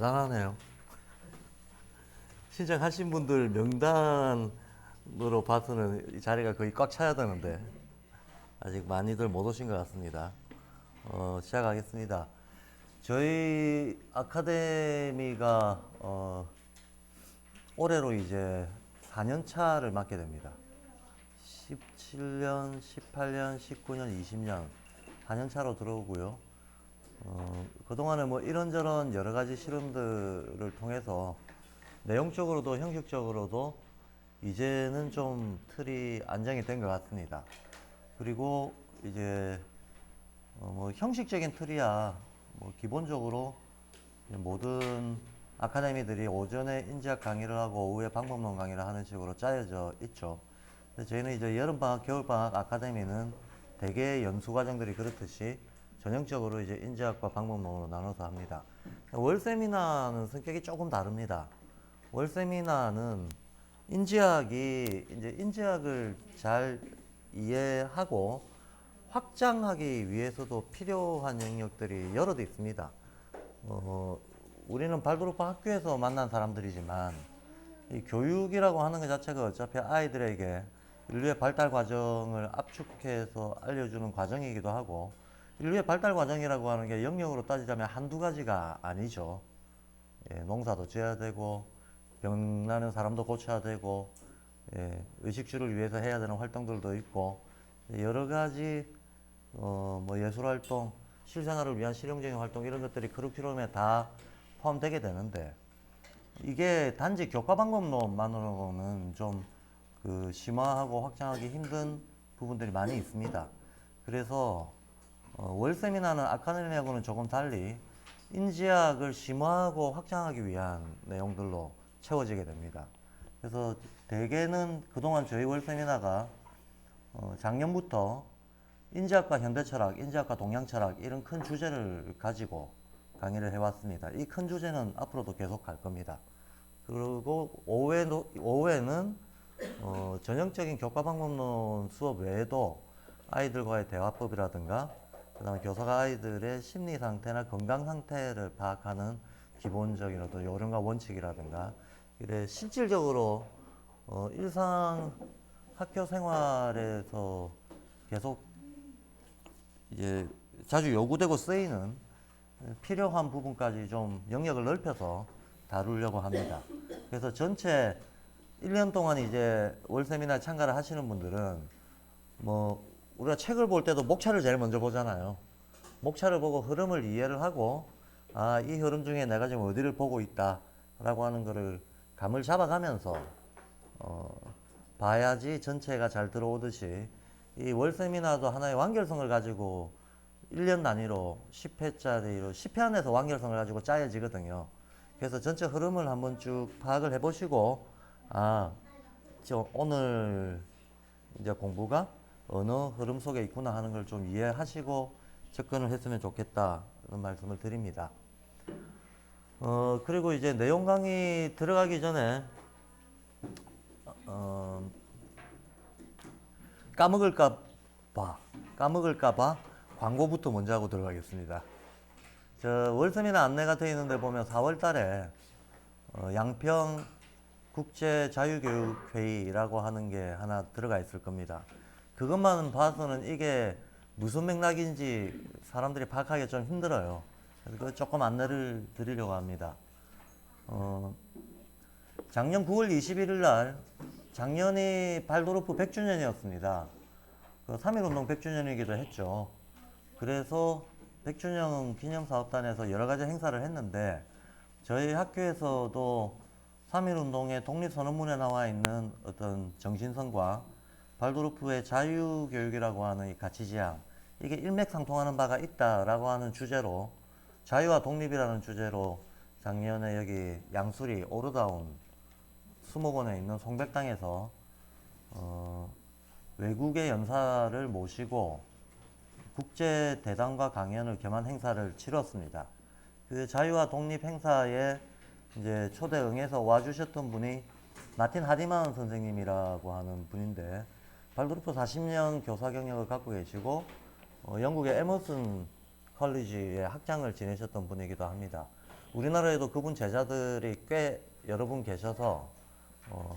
대단하네요. 신청하신 분들 명단으로 봐서는 이 자리가 거의 꽉 차야 되는데 아직 많이들 못 오신 것 같습니다. 시작하겠습니다. 저희 아카데미가 올해로 이제 4년 차를 맞게 됩니다. 17년, 18년, 19년, 20년 4년 차로 들어오고요. 그동안에 뭐 이런저런 여러 가지 실험들을 통해서 내용적으로도 형식적으로도 이제는 좀 틀이 안정이 된 것 같습니다. 그리고 이제 뭐 형식적인 틀이야 뭐 기본적으로 모든 아카데미들이 오전에 인지학 강의를 하고 오후에 방법론 강의를 하는 식으로 짜여져 있죠. 근데 저희는 이제 여름방학, 겨울방학 아카데미는 대개 연수 과정들이 그렇듯이 전형적으로 이제 인지학과 방법론으로 나눠서 합니다. 월 세미나는 성격이 조금 다릅니다. 월 세미나는 인지학이 이제 인지학을 잘 이해하고 확장하기 위해서도 필요한 영역들이 여러 개 있습니다. 우리는 발도르프 학교에서 만난 사람들이지만 이 교육이라고 하는 것 자체가 어차피 아이들에게 인류의 발달 과정을 압축해서 알려주는 과정이기도 하고, 인류의 발달 과정이라고 하는 게 영역으로 따지자면 한두 가지가 아니죠. 예, 농사도 지어야 되고 병나는 사람도 고쳐야 되고, 예, 의식주를 위해서 해야 되는 활동들도 있고, 여러 가지 뭐 예술 활동, 실생활을 위한 실용적인 활동 이런 것들이 커리큘럼에 다 포함되게 되는데, 이게 단지 교과 방법론만으로는 좀 그 심화하고 확장하기 힘든 부분들이 많이 있습니다. 그래서 월 세미나는 아카데미하고는 조금 달리 인지학을 심화하고 확장하기 위한 내용들로 채워지게 됩니다. 그래서 대개는 그동안 저희 월 세미나가 작년부터 인지학과 현대철학, 인지학과 동양철학 이런 큰 주제를 가지고 강의를 해왔습니다. 이 큰 주제는 앞으로도 계속 갈 겁니다. 그리고 오후에는 전형적인 교과 방법론 수업 외에도 아이들과의 대화법이라든가 그다음에 교사가 아이들의 심리 상태나 건강 상태를 파악하는 기본적인 어떤 요령과 원칙이라든가 이래 실질적으로 일상 학교 생활에서 계속 이제 자주 요구되고 쓰이는 필요한 부분까지 좀 영역을 넓혀서 다루려고 합니다. 그래서 전체 1년 동안 이제 월 세미나 참가를 하시는 분들은 뭐 우리가 책을 볼 때도 목차를 제일 먼저 보잖아요. 목차를 보고 흐름을 이해를 하고 이 흐름 중에 내가 지금 어디를 보고 있다라고 하는 거를 감을 잡아가면서 봐야지 전체가 잘 들어오듯이 이 월 세미나도 하나의 완결성을 가지고 1년 단위로 10회짜리로 10회 안에서 완결성을 가지고 짜여지거든요. 그래서 전체 흐름을 한번 쭉 파악을 해보시고 오늘 이제 공부가 어느 흐름 속에 있구나 하는 걸 좀 이해하시고 접근을 했으면 좋겠다 그런 말씀을 드립니다. 그리고 이제 내용 강의 들어가기 전에 까먹을까봐 광고부터 먼저 하고 들어가겠습니다. 저 월세미나 안내가 되어 있는데 보면 4월 달에 양평 국제자유교육회의라고 하는 게 하나 들어가 있을 겁니다. 그것만 봐서는 이게 무슨 맥락인지 사람들이 파악하기 좀 힘들어요. 그래서 조금 안내를 드리려고 합니다. 작년 9월 21일 날 작년이 발도르프 100주년이었습니다. 그 3.1운동 100주년이기도 했죠. 그래서 100주년 기념사업단에서 여러 가지 행사를 했는데 저희 학교에서도 3.1운동의 독립선언문에 나와 있는 어떤 정신성과 발도르프의 자유교육이라고 하는 이 가치지향, 이게 일맥상통하는 바가 있다라고 하는 주제로, 자유와 독립이라는 주제로 작년에 여기 양수리 오르다운 수목원에 있는 송백당에서 외국의 연사를 모시고 국제 대담과 강연을 겸한 행사를 치렀습니다. 그 자유와 독립 행사에 이제 초대 응해서 와주셨던 분이 마틴 하디만 선생님이라고 하는 분인데 발도르프 40년 교사 경력을 갖고 계시고 영국의 에머슨 컬리지의 학장을 지내셨던 분이기도 합니다. 우리나라에도 그분 제자들이 꽤 여러 분 계셔서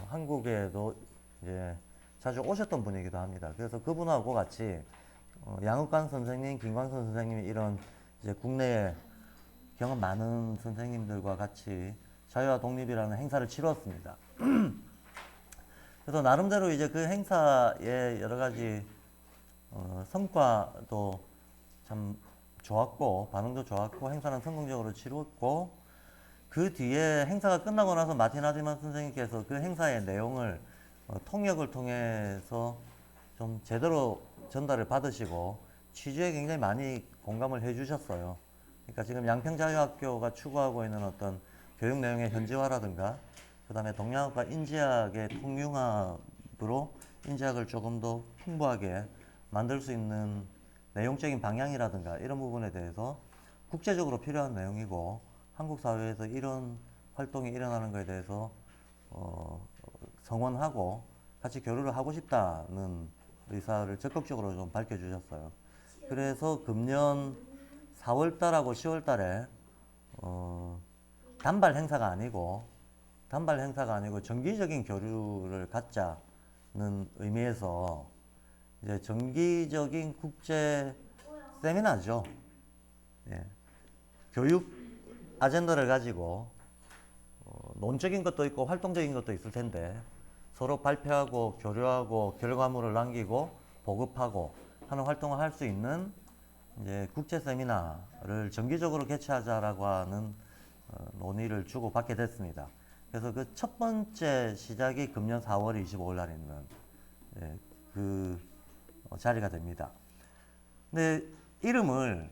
한국에도 이제 자주 오셨던 분이기도 합니다. 그래서 그분하고 같이 양욱관 선생님, 김광선 선생님 이런 이제 국내에 경험 많은 선생님들과 같이 자유와 독립이라는 행사를 치렀습니다. 그래서 나름대로 이제 그 행사의 여러 가지 성과도 참 좋았고 반응도 좋았고 행사는 성공적으로 치렀고 그 뒤에 행사가 끝나고 나서 마틴 하디만 선생님께서 그 행사의 내용을 통역을 통해서 좀 제대로 전달을 받으시고 취지에 굉장히 많이 공감을 해주셨어요. 그러니까 지금 양평자유학교가 추구하고 있는 어떤 교육 내용의 현지화라든가 그 다음에 동양학과 인지학의 통융합으로 인지학을 조금 더 풍부하게 만들 수 있는 내용적인 방향이라든가 이런 부분에 대해서 국제적으로 필요한 내용이고 한국 사회에서 이런 활동이 일어나는 것에 대해서 성원하고 같이 교류를 하고 싶다는 의사를 적극적으로 좀 밝혀주셨어요. 그래서 금년 4월달하고 10월달에 단발 행사가 아니고 정기적인 교류를 갖자는 의미에서 이제 정기적인 국제 세미나죠. 예. 교육 아젠다를 가지고 논적인 것도 있고 활동적인 것도 있을 텐데 서로 발표하고 교류하고 결과물을 남기고 보급하고 하는 활동을 할 수 있는 이제 국제 세미나를 정기적으로 개최하자라고 하는 논의를 주고 받게 됐습니다. 그래서 그 첫 번째 시작이 금년 4월 25일 날 있는 그 자리가 됩니다. 근데 이름을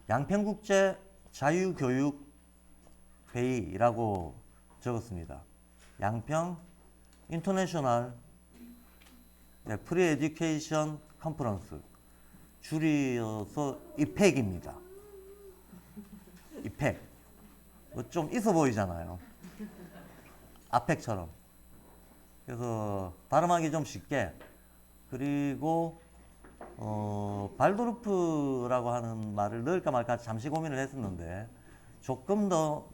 양평국제 자유교육회의라고 적었습니다. 양평 인터내셔널 프리 에듀케이션 컨퍼런스 줄여서 이팩입니다. 이팩 좀 있어 보이잖아요. 아펙처럼. 그래서 발음하기 좀 쉽게 그리고 발도르프라고 하는 말을 넣을까 말까 잠시 고민을 했었는데 조금 더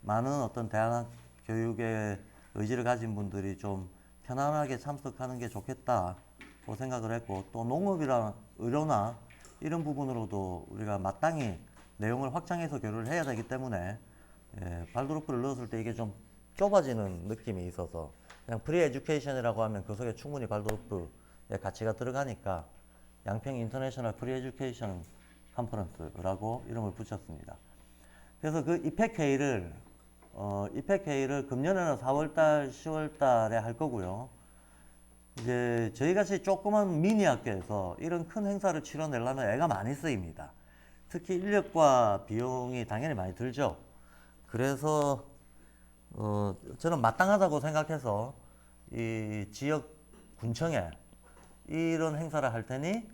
많은 어떤 대학 교육의 의지를 가진 분들이 좀 편안하게 참석하는 게 좋겠다고 생각을 했고 또 농업이나 의료나 이런 부분으로도 우리가 마땅히 내용을 확장해서 교류를 해야 되기 때문에 발도르프를 넣었을 때 이게 좀 좁아지는 느낌이 있어서 그냥 프리 에듀케이션이라고 하면 그 속에 충분히 발도르프의 가치가 들어가니까 양평 인터내셔널 프리 에듀케이션 컨퍼런스라고 이름을 붙였습니다. 그래서 그 이펙회의를 금년에는 4월달, 10월달에 할 거고요. 이제 저희같이 조그만 미니 학교에서 이런 큰 행사를 치러내려면 애가 많이 쓰입니다. 특히 인력과 비용이 당연히 많이 들죠. 그래서 저는 마땅하다고 생각해서 이 지역 군청에 이런 행사를 할 테니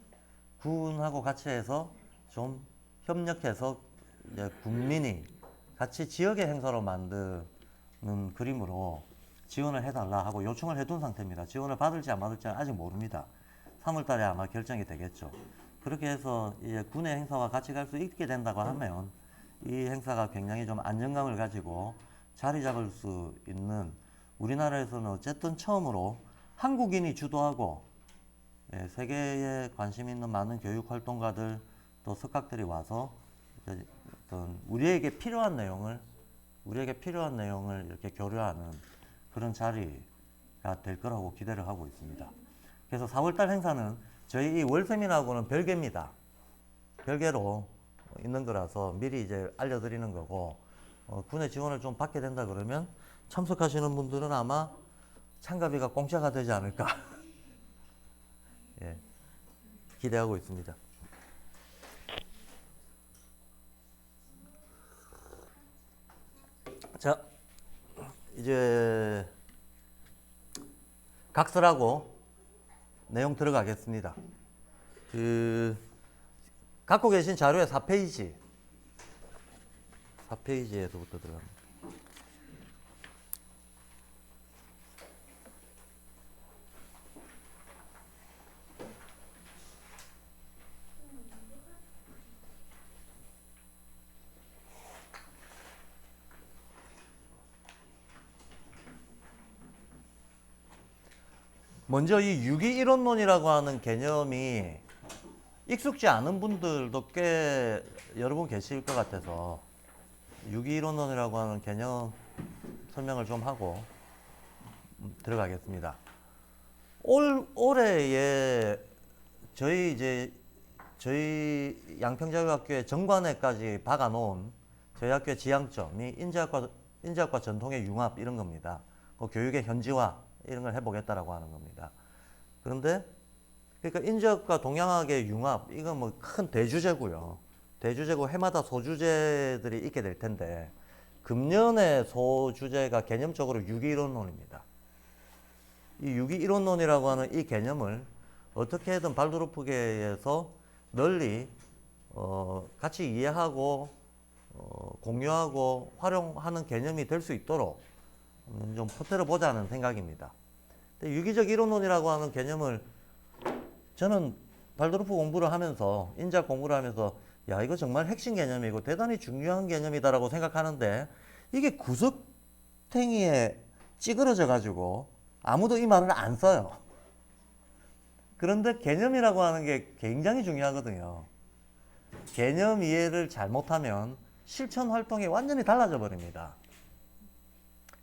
군하고 같이 해서 좀 협력해서 이제 국민이 같이 지역의 행사로 만드는 그림으로 지원을 해달라 하고 요청을 해둔 상태입니다. 지원을 받을지 안 받을지는 아직 모릅니다. 3월달에 아마 결정이 되겠죠. 그렇게 해서 이제 군의 행사와 같이 갈 수 있게 된다고 하면 이 행사가 굉장히 좀 안정감을 가지고 자리 잡을 수 있는 우리나라에서는 어쨌든 처음으로 한국인이 주도하고 세계에 관심 있는 많은 교육 활동가들 또 석학들이 와서 어떤 우리에게 필요한 내용을 이렇게 교류하는 그런 자리가 될 거라고 기대를 하고 있습니다. 그래서 4월달 행사는 저희 이 월세미나하고는 별개입니다. 별개로 있는 거라서 미리 이제 알려드리는 거고 군의 지원을 좀 받게 된다 그러면 참석하시는 분들은 아마 참가비가 공짜가 되지 않을까 예, 기대하고 있습니다. 자, 이제 각설하고 내용 들어가겠습니다. 갖고 계신 자료의 4페이지에서부터 들어갑니다. 먼저 이 유기이론론이라고 하는 개념이 익숙지 않은 분들도 꽤 여러 분 계실 것 같아서 유기이론론이라고 하는 개념 설명을 좀 하고 들어가겠습니다. 올해에 저희 양평자유학교의 정관에까지 박아놓은 저희 학교의 지향점이 인재학과 전통의 융합 이런 겁니다. 교육의 현지화 이런 걸 해보겠다라고 하는 겁니다. 그런데 그러니까 인재학과 동양학의 융합 이건 뭐 큰 대주제고요. 대주제고 해마다 소주제들이 있게 될 텐데 금년의 소주제가 개념적으로 유기이론론입니다. 이 유기이론론이라고 하는 이 개념을 어떻게든 발도르프계에서 널리 같이 이해하고 공유하고 활용하는 개념이 될 수 있도록 좀 퍼뜨려 보자는 생각입니다. 근데 유기적 이론론이라고 하는 개념을 저는 발도르프 공부를 하면서 인자학 공부를 하면서 야 이거 정말 핵심 개념이고 대단히 중요한 개념이다라고 생각하는데 이게 구석탱이에 찌그러져 가지고 아무도 이 말을 안 써요. 그런데 개념이라고 하는 게 굉장히 중요하거든요. 개념 이해를 잘못하면 실천 활동이 완전히 달라져 버립니다.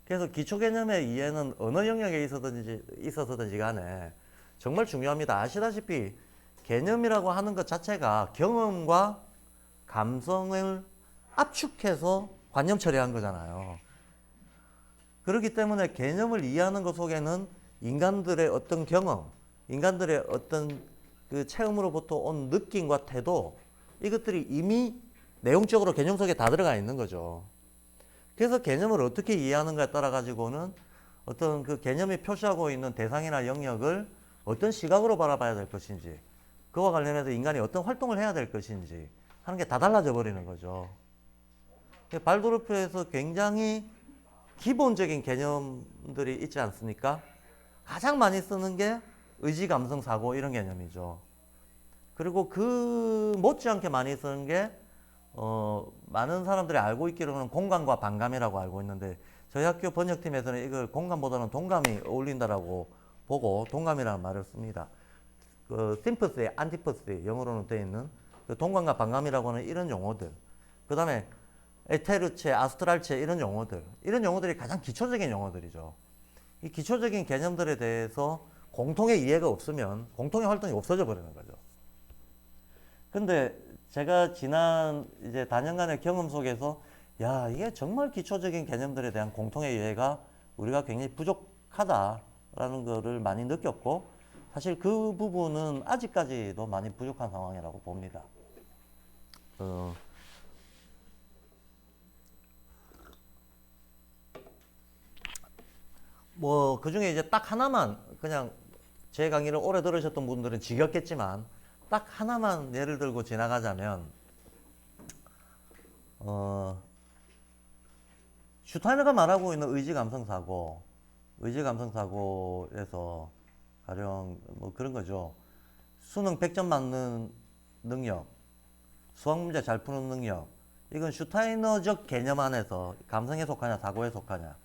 그래서 기초 개념의 이해는 어느 영역에 있어서든지 간에 정말 중요합니다. 아시다시피 개념이라고 하는 것 자체가 경험과 감성을 압축해서 관념 처리한 거잖아요. 그렇기 때문에 개념을 이해하는 것 속에는 인간들의 어떤 경험, 인간들의 어떤 그 체험으로부터 온 느낌과 태도 이것들이 이미 내용적으로 개념 속에 다 들어가 있는 거죠. 그래서 개념을 어떻게 이해하는가에 따라 가지고는 어떤 그 개념이 표시하고 있는 대상이나 영역을 어떤 시각으로 바라봐야 될 것인지 그와 관련해서 인간이 어떤 활동을 해야 될 것인지 하는 게 다 달라져 버리는 거죠. 발도르프에서 굉장히 기본적인 개념들이 있지 않습니까? 가장 많이 쓰는 게 의지, 감성, 사고 이런 개념이죠. 그리고 그 못지않게 많이 쓰는 게 많은 사람들이 알고 있기로는 공감과 반감이라고 알고 있는데 저희 학교 번역팀에서는 이걸 공감보다는 동감이 어울린다라고 보고 동감이라는 말을 씁니다. 그 sympathy, antipathy 영어로는 되어 있는 그 동감과 반감이라고 하는 이런 용어들, 그 다음에 에테르체, 아스트랄체 이런 용어들이 가장 기초적인 용어들이죠. 이 기초적인 개념들에 대해서 공통의 이해가 없으면 공통의 활동이 없어져 버리는 거죠. 근데 제가 지난 이제 다년간의 경험 속에서 야 이게 정말 기초적인 개념들에 대한 공통의 이해가 우리가 굉장히 부족하다라는 거를 많이 느꼈고 사실 그 부분은 아직까지도 많이 부족한 상황이라고 봅니다. 뭐 그중에 이제 딱 하나만 그냥 제 강의를 오래 들으셨던 분들은 지겹겠지만 딱 하나만 예를 들고 지나가자면 슈타이너가 말하고 있는 의지 감성 사고에서 가령 뭐 그런 거죠. 수능 100점 맞는 능력, 수학 문제 잘 푸는 능력, 이건 슈타이너적 개념 안에서 감성에 속하냐 사고에 속하냐.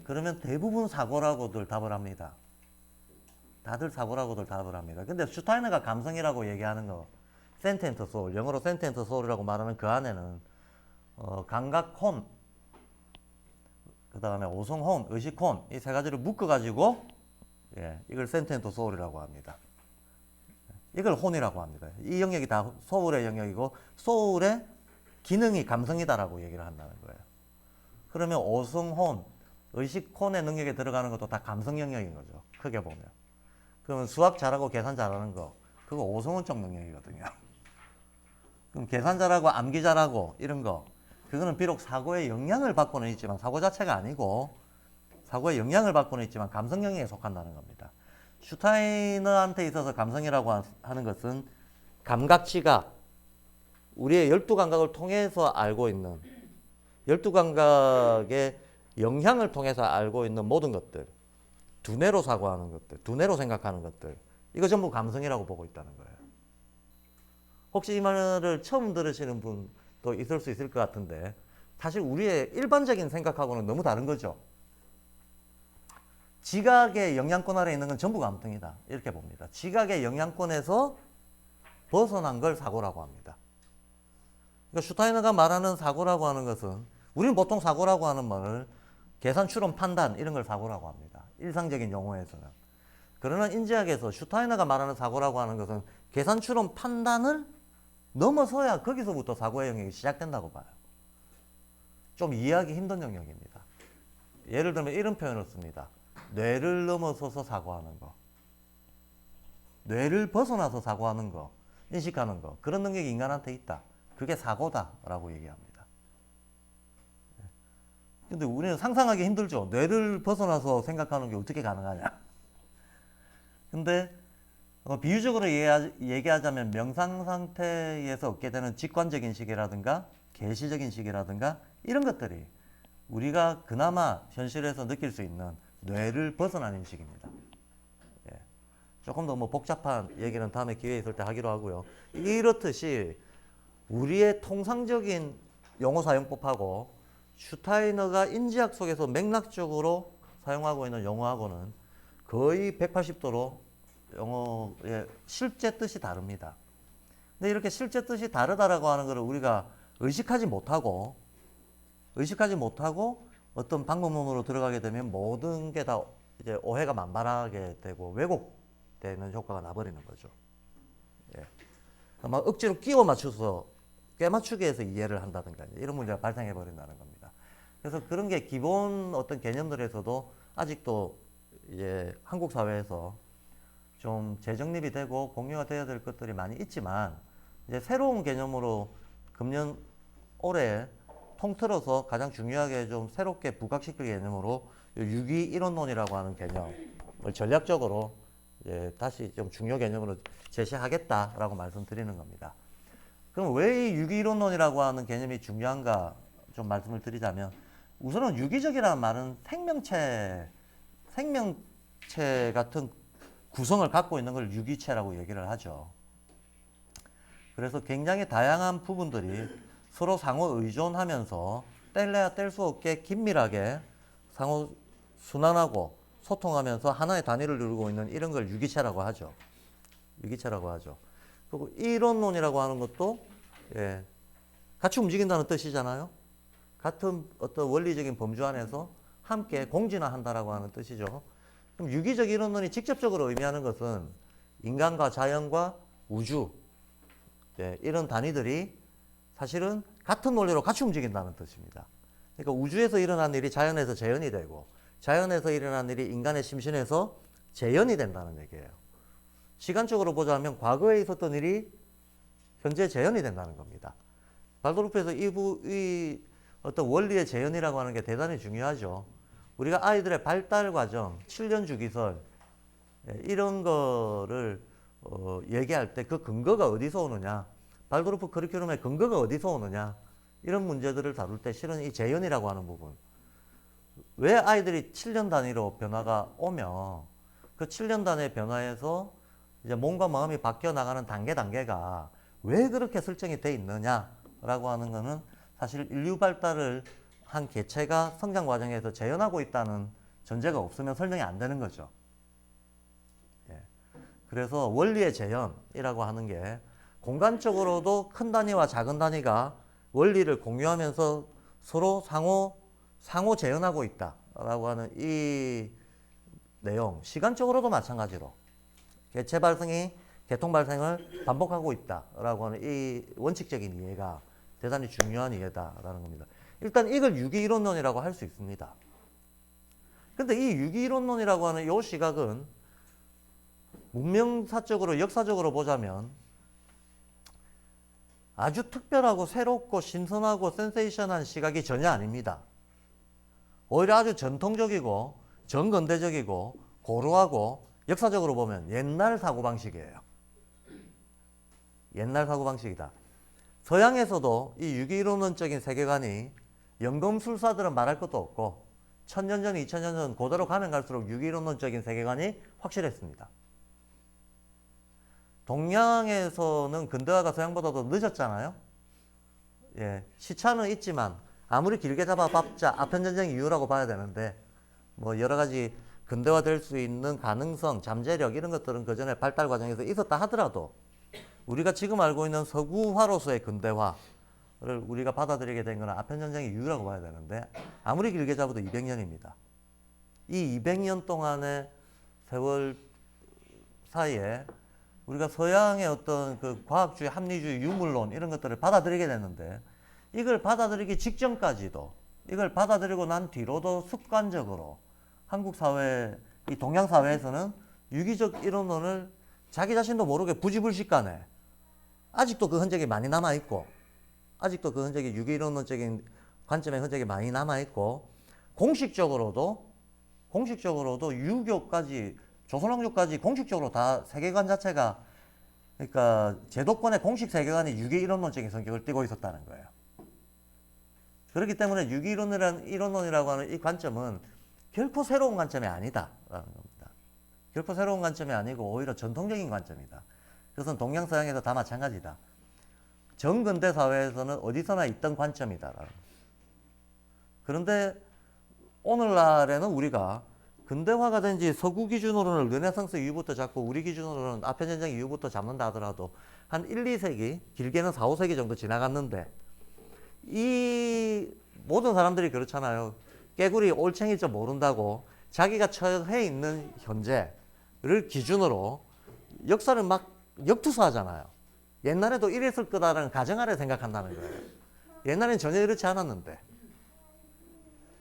그러면 대부분 사고라고들 답을 합니다. 다들 사고라고들 답을 합니다. 근데 슈타이너가 감성이라고 얘기하는 거, 센텐트 소울, 영어로 센텐트 소울이라고 말하는 그 안에는 감각 혼, 그 다음에 오성 혼, 의식 혼, 이 세 가지를 묶어가지고 이걸 센텐트 소울이라고 합니다. 이걸 혼이라고 합니다. 이 영역이 다 소울의 영역이고 소울의 기능이 감성이다라고 얘기를 한다는 거예요. 그러면 오성 혼, 의식 혼의 능력에 들어가는 것도 다 감성 영역인 거죠. 크게 보면. 그러면 수학 잘하고 계산 잘하는 거 그거 오성훈 쪽 능력이거든요. 그럼 계산 잘하고 암기 잘하고 이런 거 그거는 비록 사고의 영향을 받고는 있지만 사고 자체가 아니고 사고의 영향을 받고는 있지만 감성 영역에 속한다는 겁니다. 슈타이너한테 있어서 감성이라고 하는 것은 감각지각 우리의 12감각을 통해서 알고 있는 12감각의 영향을 통해서 알고 있는 모든 것들 두뇌로 사고하는 것들, 두뇌로 생각하는 것들 이거 전부 감성이라고 보고 있다는 거예요. 혹시 이 말을 처음 들으시는 분도 있을 수 있을 것 같은데 사실 우리의 일반적인 생각하고는 너무 다른 거죠. 지각의 영향권 아래에 있는 건 전부가 암등이다. 이렇게 봅니다. 지각의 영향권에서 벗어난 걸 사고라고 합니다. 그러니까 슈타이너가 말하는 사고라고 하는 것은 우리는 보통 사고라고 하는 말을 계산, 추론, 판단 이런 걸 사고라고 합니다. 일상적인 용어에서는. 그러나 인지학에서 슈타이너가 말하는 사고라고 하는 것은 계산, 추론, 판단을 넘어서야 거기서부터 사고의 영역이 시작된다고 봐요. 좀 이해하기 힘든 영역입니다. 예를 들면 이런 표현을 씁니다. 뇌를 넘어서서 사고하는 거. 뇌를 벗어나서 사고하는 거. 인식하는 거. 그런 능력이 인간한테 있다. 그게 사고다라고 얘기합니다. 근데 우리는 상상하기 힘들죠. 뇌를 벗어나서 생각하는 게 어떻게 가능하냐. 근데 비유적으로 얘기하자면 명상 상태에서 얻게 되는 직관적인 시계라든가 계시적인 시계라든가 이런 것들이 우리가 그나마 현실에서 느낄 수 있는 뇌를 벗어난 인식입니다. 예. 조금 더 뭐 복잡한 얘기는 다음에 기회 있을 때 하기로 하고요. 이렇듯이 우리의 통상적인 용어 사용법하고 슈타이너가 인지학 속에서 맥락적으로 사용하고 있는 용어하고는 거의 180도로 영어의 실제 뜻이 다릅니다. 근데 이렇게 실제 뜻이 다르다라고 하는 것을 우리가 의식하지 못하고 어떤 방법론으로 들어가게 되면 모든 게 다 이제 오해가 만발하게 되고 왜곡되는 효과가 나버리는 거죠. 예. 막 억지로 끼워 맞춰서 꿰맞추기 위해서 이해를 한다든가 이런 문제가 발생해 버린다는 겁니다. 그래서 그런 게 기본 어떤 개념들에서도 아직도 이제 한국 사회에서 좀 재정립이 되고 공유가 되어야 될 것들이 많이 있지만 이제 새로운 개념으로 금년 올해 통틀어서 가장 중요하게 좀 새롭게 부각시킬 개념으로 유기 이론론이라고 하는 개념을 전략적으로 이제 다시 좀 중요 개념으로 제시하겠다라고 말씀드리는 겁니다. 그럼 왜 이 유기 이론론이라고 하는 개념이 중요한가 좀 말씀을 드리자면 우선은 유기적이라는 말은 생명체 같은 구성을 갖고 있는 걸 유기체라고 얘기를 하죠. 그래서 굉장히 다양한 부분들이 서로 상호 의존하면서 뗄래야 뗄 수 없게 긴밀하게 상호 순환하고 소통하면서 하나의 단위를 이루고 있는 이런 걸 유기체라고 하죠. 유기체라고 하죠. 그리고 이론론이라고 하는 것도 예, 같이 움직인다는 뜻이잖아요. 같은 어떤 원리적인 범주 안에서 함께 공진화한다라고 하는 뜻이죠. 그럼 유기적 이론론이 직접적으로 의미하는 것은 인간과 자연과 우주 예, 이런 단위들이 사실은 같은 원리로 같이 움직인다는 뜻입니다. 그러니까 우주에서 일어난 일이 자연에서 재현이 되고 자연에서 일어난 일이 인간의 심신에서 재현이 된다는 얘기예요. 시간적으로 보자면 과거에 있었던 일이 현재 재현이 된다는 겁니다. 발도르프에서 이 어떤 원리의 재현이라고 하는 게 대단히 중요하죠. 우리가 아이들의 발달 과정, 7년 주기설 이런 거를 얘기할 때 그 근거가 어디서 오느냐, 발도르프 커리큘럼의 근거가 어디서 오느냐 이런 문제들을 다룰 때 실은 이 재현이라고 하는 부분 왜 아이들이 7년 단위로 변화가 오면 그 7년 단위의 변화에서 이제 몸과 마음이 바뀌어 나가는 단계가 왜 그렇게 설정이 돼 있느냐라고 하는 거는 사실 인류 발달을 한 개체가 성장 과정에서 재현하고 있다는 전제가 없으면 설명이 안 되는 거죠. 예. 그래서 원리의 재현이라고 하는 게 공간적으로도 큰 단위와 작은 단위가 원리를 공유하면서 서로 상호 재현하고 있다라고 하는 이 내용, 시간적으로도 마찬가지로 개체 발생이 계통 발생을 반복하고 있다라고 하는 이 원칙적인 이해가 대단히 중요한 이해다라는 겁니다. 일단 이걸 유기이론론이라고 할 수 있습니다. 근데 이 유기이론론이라고 하는 이 시각은 문명사적으로 역사적으로 보자면 아주 특별하고 새롭고 신선하고 센세이션한 시각이 전혀 아닙니다. 오히려 아주 전통적이고 정근대적이고 고루하고 역사적으로 보면 옛날 사고방식이에요. 옛날 사고방식이다. 서양에서도 이 유기이론론적인 세계관이 연금술사들은 말할 것도 없고 1000년 전, 2000년 전 그대로 가면 갈수록 유기이론론적인 세계관이 확실했습니다. 동양에서는 근대화가 서양보다도 늦었잖아요. 예, 시차는 있지만 아무리 길게 잡아봤자 아편전쟁 이후라고 봐야 되는데 뭐 여러 가지 근대화될 수 있는 가능성, 잠재력 이런 것들은 그 전에 발달 과정에서 있었다 하더라도 우리가 지금 알고 있는 서구화로서의 근대화를 우리가 받아들이게 된 것은 아편전쟁의 이유라고 봐야 되는데 아무리 길게 잡아도 200년입니다. 이 200년 동안의 세월 사이에 우리가 서양의 어떤 그 과학주의, 합리주의, 유물론 이런 것들을 받아들이게 됐는데 이걸 받아들이기 직전까지도 이걸 받아들이고 난 뒤로도 습관적으로 한국 사회, 이 동양 사회에서는 유기적 이론론을 자기 자신도 모르게 부지불식간에 아직도 그 흔적이 많이 남아있고 아직도 그 흔적이 유기이론론적인 관점의 흔적이 많이 남아있고 공식적으로도 유교까지 조선왕조까지 공식적으로 다 세계관 자체가 그러니까 제도권의 공식 세계관이 유기이론론적인 성격을 띠고 있었다는 거예요. 그렇기 때문에 유기이론이라고 하는 이 관점은 결코 새로운 관점이 아니다라는 겁니다. 결코 새로운 관점이 아니고 오히려 전통적인 관점이다. 그것은 동양서양에서 다 마찬가지다. 정근대 사회에서는 어디서나 있던 관점이다. 그런데 오늘날에는 우리가 근대화가 된지 서구 기준으로는 르네상스 이후부터 잡고 우리 기준으로는 아편전쟁 이후부터 잡는다 하더라도 한 1, 2세기, 길게는 4, 5세기 정도 지나갔는데 이 모든 사람들이 그렇잖아요. 깨구리 올챙이죠 모른다고 자기가 처해 있는 현재를 기준으로 역사를 막 역투사하잖아요. 옛날에도 이랬을 거다라는 가정아래 생각한다는 거예요. 옛날엔 전혀 이렇지 않았는데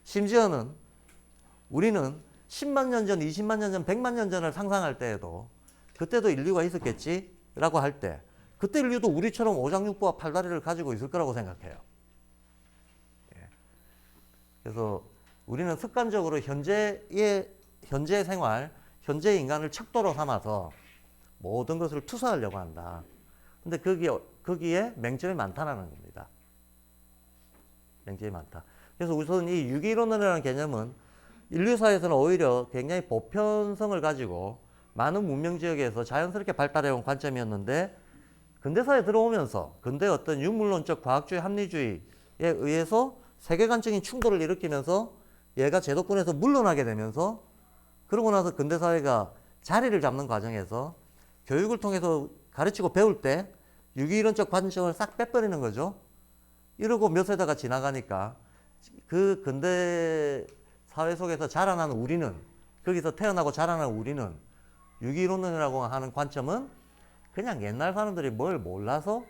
심지어는 우리는 10만 년 전, 20만 년 전, 100만 년 전을 상상할 때에도 그때도 인류가 있었겠지? 라고 할 때 그때 인류도 우리처럼 오장육부와 팔다리를 가지고 있을 거라고 생각해요. 그래서 우리는 습관적으로 현재의 생활, 현재의 인간을 척도로 삼아서 모든 것을 투사하려고 한다. 근데 거기에 맹점이 많다는 겁니다. 맹점이 많다. 그래서 우선 이 유기이론론이라는 개념은 인류사에서는 오히려 굉장히 보편성을 가지고 많은 문명 지역에서 자연스럽게 발달해온 관점이었는데 근대사에 들어오면서 근대 어떤 유물론적 과학주의, 합리주의에 의해서 세계관적인 충돌을 일으키면서 얘가 제도권에서 물러나게 되면서 그러고 나서 근대사회가 자리를 잡는 과정에서 교육을 통해서 가르치고 배울 때 유기이론적 관점을 싹 빼버리는 거죠. 이러고 몇 세대가 지나가니까 그 근대 사회 속에서 자라나는 우리는 거기서 태어나고 자라나는 우리는 유기이론론이라고 하는 관점은 그냥 옛날 사람들이 뭘 몰라서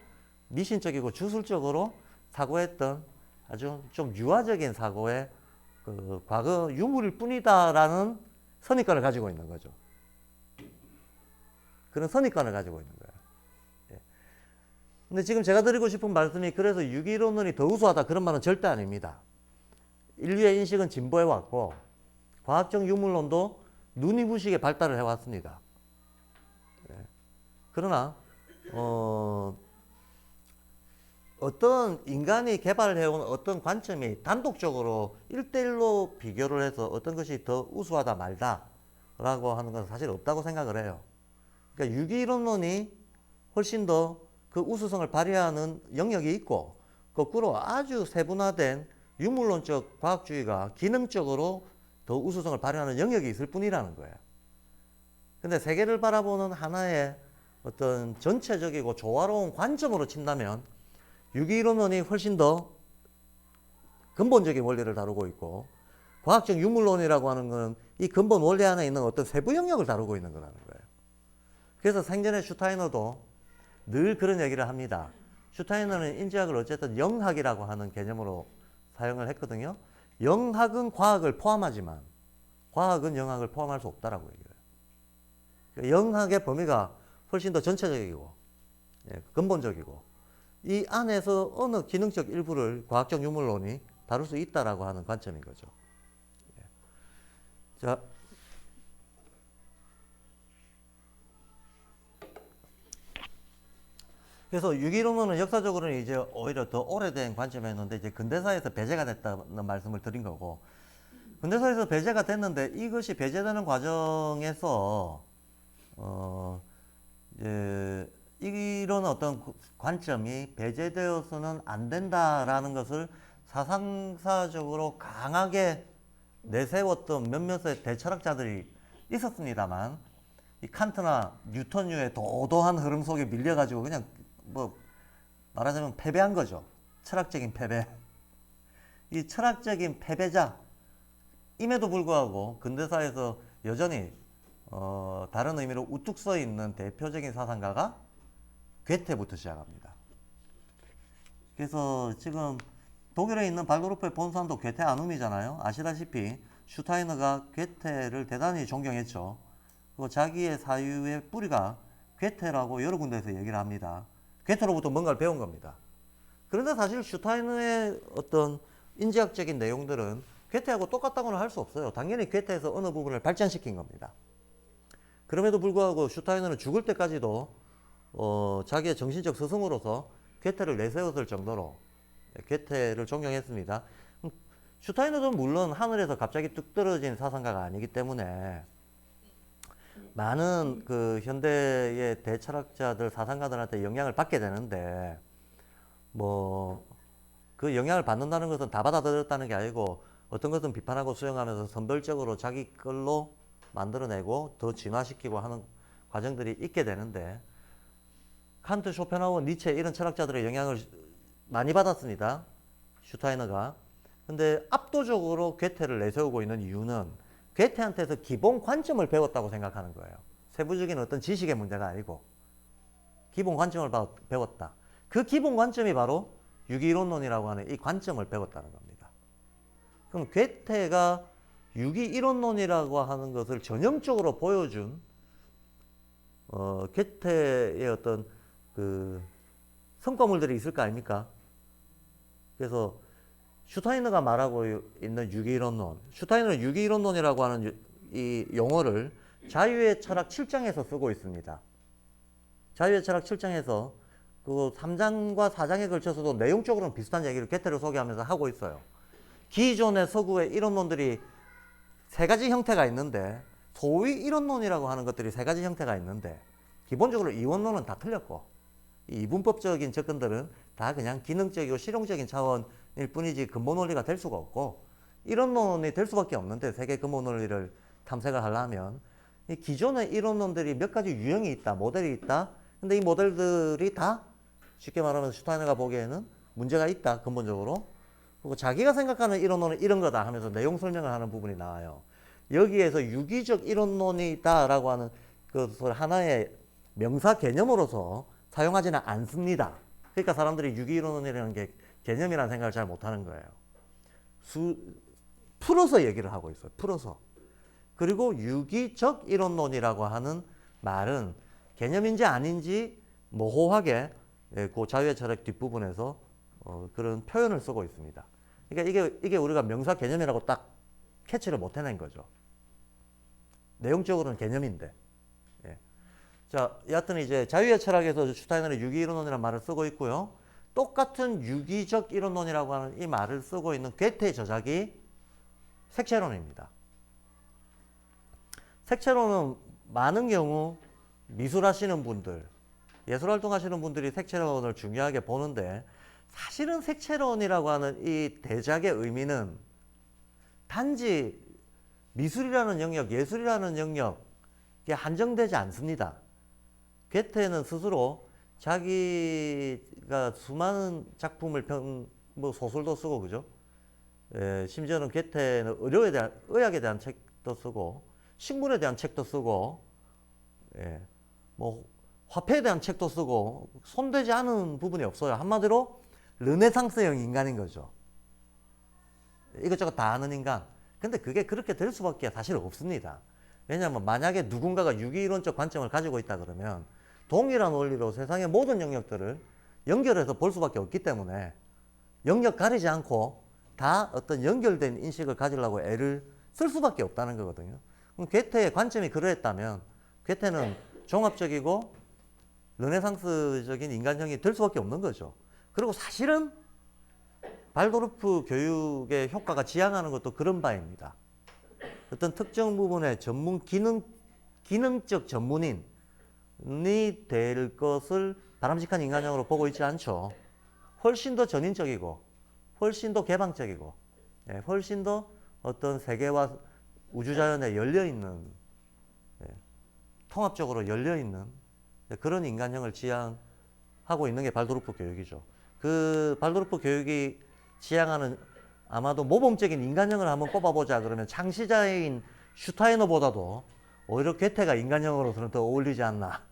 미신적이고 주술적으로 사고했던 아주 좀 유아적인 사고의 그 과거 유물일 뿐이다라는 선입관을 가지고 있는 거죠. 그런 선입관을 가지고 있는 거예요. 예. 근데 지금 제가 드리고 싶은 말씀이 그래서 유기이론론이 더 우수하다 그런 말은 절대 아닙니다. 인류의 인식은 진보해 왔고 과학적 유물론도 눈이 부시게 발달을 해왔습니다. 예. 그러나 어떤 인간이 개발해온 어떤 관점이 단독적으로 1대1로 비교를 해서 어떤 것이 더 우수하다 말다라고 하는 건 사실 없다고 생각을 해요. 그러니까 유기이론론이 훨씬 더 그 우수성을 발휘하는 영역이 있고 거꾸로 아주 세분화된 유물론적 과학주의가 기능적으로 더 우수성을 발휘하는 영역이 있을 뿐이라는 거예요. 근데 세계를 바라보는 하나의 어떤 전체적이고 조화로운 관점으로 친다면 유기이론론이 훨씬 더 근본적인 원리를 다루고 있고 과학적 유물론이라고 하는 것은 이 근본 원리 안에 있는 어떤 세부 영역을 다루고 있는 거라는 거예요. 그래서 생전에 슈타이너도 늘 그런 얘기를 합니다. 슈타이너는 인지학을 어쨌든 영학이라고 하는 개념으로 사용을 했거든요. 영학은 과학을 포함하지만 과학은 영학을 포함할 수 없다라고 얘기해요. 영학의 범위가 훨씬 더 전체적이고 근본적이고 이 안에서 어느 기능적 일부를 과학적 유물론이 다룰 수 있다라고 하는 관점인 거죠. 자, 그래서 유기이론론은 역사적으로는 이제 오히려 더 오래된 관점이었는데 이제 근대사에서 배제가 됐다는 말씀을 드린 거고 근대사에서 배제가 됐는데 이것이 배제되는 과정에서 이제 이런 어떤 관점이 배제되어서는 안 된다라는 것을 사상사적으로 강하게 내세웠던 몇몇의 대철학자들이 있었습니다만 이 칸트나 뉴턴류의 도도한 흐름 속에 밀려가지고 그냥 뭐 말하자면 패배한 거죠. 철학적인 패배. 이 철학적인 패배자임에도 불구하고 근대사에서 여전히 다른 의미로 우뚝 서 있는 대표적인 사상가가 괴테부터 시작합니다. 그래서 지금 독일에 있는 발도르프의 본산도 괴테 안움이잖아요. 아시다시피 슈타이너가 괴테를 대단히 존경했죠. 그리고 자기의 사유의 뿌리가 괴테라고 여러 군데에서 얘기를 합니다. 괴테로부터 뭔가를 배운 겁니다. 그런데 사실 슈타이너의 어떤 인지학적인 내용들은 괴테하고 똑같다고는 할 수 없어요. 당연히 괴테에서 어느 부분을 발전시킨 겁니다. 그럼에도 불구하고 슈타이너는 죽을 때까지도 자기의 정신적 스승으로서 괴테를 내세웠을 정도로 괴테를 존경했습니다. 슈타이너도 물론 하늘에서 갑자기 뚝 떨어진 사상가가 아니기 때문에 많은 그 현대의 대철학자들, 사상가들한테 영향을 받게 되는데 뭐 그 영향을 받는다는 것은 다 받아들였다는 게 아니고 어떤 것은 비판하고 수용하면서 선별적으로 자기 걸로 만들어내고 더 진화시키고 하는 과정들이 있게 되는데 칸트, 쇼펜하우어, 니체 이런 철학자들의 영향을 많이 받았습니다. 슈타이너가. 근데 압도적으로 괴테를 내세우고 있는 이유는 괴테한테서 기본 관점을 배웠다고 생각하는 거예요. 세부적인 어떤 지식의 문제가 아니고 기본 관점을 배웠다. 그 기본 관점이 바로 유기이론론이라고 하는 이 관점을 배웠다는 겁니다. 그럼 괴테가 유기이론론이라고 하는 것을 전형적으로 보여준 괴테의 어떤 그 성과물들이 있을 거 아닙니까? 그래서 슈타이너가 말하고 있는 유기이론론, 슈타이너는 유기이론론이라고 하는 이 용어를 자유의 철학 7장에서 쓰고 있습니다. 자유의 철학 7장에서 그 3장과 4장에 걸쳐서도 내용적으로는 비슷한 얘기를 괴테를 소개하면서 하고 있어요. 기존의 서구의 이론론들이 세 가지 형태가 있는데 소위 이론론이라고 하는 것들이 세 가지 형태가 있는데 기본적으로 이원론은 다 틀렸고 이 이분법적인 접근들은 다 그냥 기능적이고 실용적인 차원일 뿐이지 근본 원리가 될 수가 없고 이론론이 될 수밖에 없는데 세계 근본 원리를 탐색을 하려면 이 기존의 이론론들이 몇 가지 유형이 있다, 모델이 있다. 근데 이 모델들이 다 쉽게 말하면 슈타이너가 보기에는 문제가 있다, 근본적으로. 그리고 자기가 생각하는 이론론은 이런 거다 하면서 내용 설명을 하는 부분이 나와요. 여기에서 유기적 이론론이다라고 하는 것을 하나의 명사 개념으로서 사용하지는 않습니다. 그러니까 사람들이 유기이론론이라는 게 개념이라는 생각을 잘 못하는 거예요. 풀어서 얘기를 하고 있어요. 풀어서. 그리고 유기적 이론론이라고 하는 말은 개념인지 아닌지 모호하게 그 자유의 철학 뒷부분에서 그런 표현을 쓰고 있습니다. 그러니까 이게 우리가 명사 개념이라고 딱 캐치를 못 해낸 거죠. 내용적으로는 개념인데. 예. 자, 여하튼 이제 자유의 철학에서 슈타이너는 유기이론론이라는 말을 쓰고 있고요. 똑같은 유기적 이론론이라고 하는 이 말을 쓰고 있는 괴테의 저작이 색채론입니다. 색채론은 많은 경우 미술하시는 분들, 예술활동 하시는 분들이 색채론을 중요하게 보는데 사실은 색채론이라고 하는 이 대작의 의미는 단지 미술이라는 영역, 예술이라는 영역에 한정되지 않습니다. 괴테는 스스로 자기가 수많은 작품을 뭐 소설도 쓰고 그죠? 심지어는 괴테는 의학에 대한 책도 쓰고 식물에 대한 책도 쓰고 뭐 화폐에 대한 책도 쓰고 손대지 않은 부분이 없어요. 한마디로 르네상스형 인간인 거죠. 이것저것 다 아는 인간. 근데 그게 그렇게 될 수밖에 사실 없습니다. 왜냐하면 만약에 누군가가 유기이론적 관점을 가지고 있다 그러면 동일한 원리로 세상의 모든 영역들을 연결해서 볼 수밖에 없기 때문에 영역 가리지 않고 다 어떤 연결된 인식을 가지려고 애를 쓸 수밖에 없다는 거거든요. 그럼 괴테의 관점이 그러했다면 괴테는 종합적이고 르네상스적인 인간형이 될 수밖에 없는 거죠. 그리고 사실은 발도르프 교육의 효과가 지향하는 것도 그런 바입니다. 어떤 특정 부분의 기능적 전문인이 될 것을 바람직한 인간형으로 보고 있지 않죠. 훨씬 더 전인적이고 훨씬 더 개방적이고 훨씬 더 어떤 세계와 우주자연에 열려있는, 통합적으로 열려있는 그런 인간형을 지향하고 있는 게 발도르프 교육이죠. 그 발도르프 교육이 지향하는 아마도 모범적인 인간형을 한번 꼽아보자 그러면 창시자인 슈타이너보다도 오히려 괴테가 인간형으로서는 더 어울리지 않나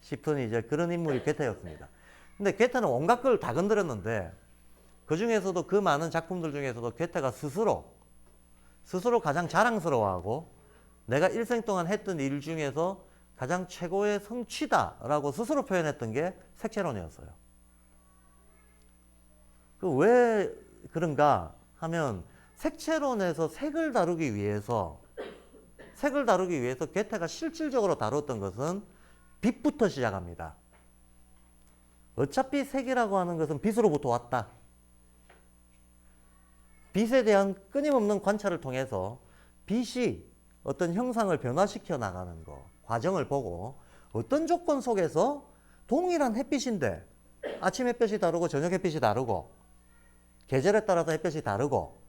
싶은 이제 그런 인물이 괴테였습니다. 근데 괴테는 온갖 걸 다 건드렸는데 그 중에서도 그 많은 작품들 중에서도 괴테가 스스로 가장 자랑스러워하고 내가 일생 동안 했던 일 중에서 가장 최고의 성취다라고 스스로 표현했던 게 색채론이었어요. 그 왜 그런가 하면 색채론에서 색을 다루기 위해서 괴테가 실질적으로 다뤘던 것은 빛부터 시작합니다. 어차피 색이라고 하는 것은 빛으로부터 왔다. 빛에 대한 끊임없는 관찰을 통해서 빛이 어떤 형상을 변화시켜 나가는 거, 과정을 보고 어떤 조건 속에서 동일한 햇빛인데 아침 햇볕이 다르고 저녁 햇빛이 다르고 계절에 따라서 햇볕이 다르고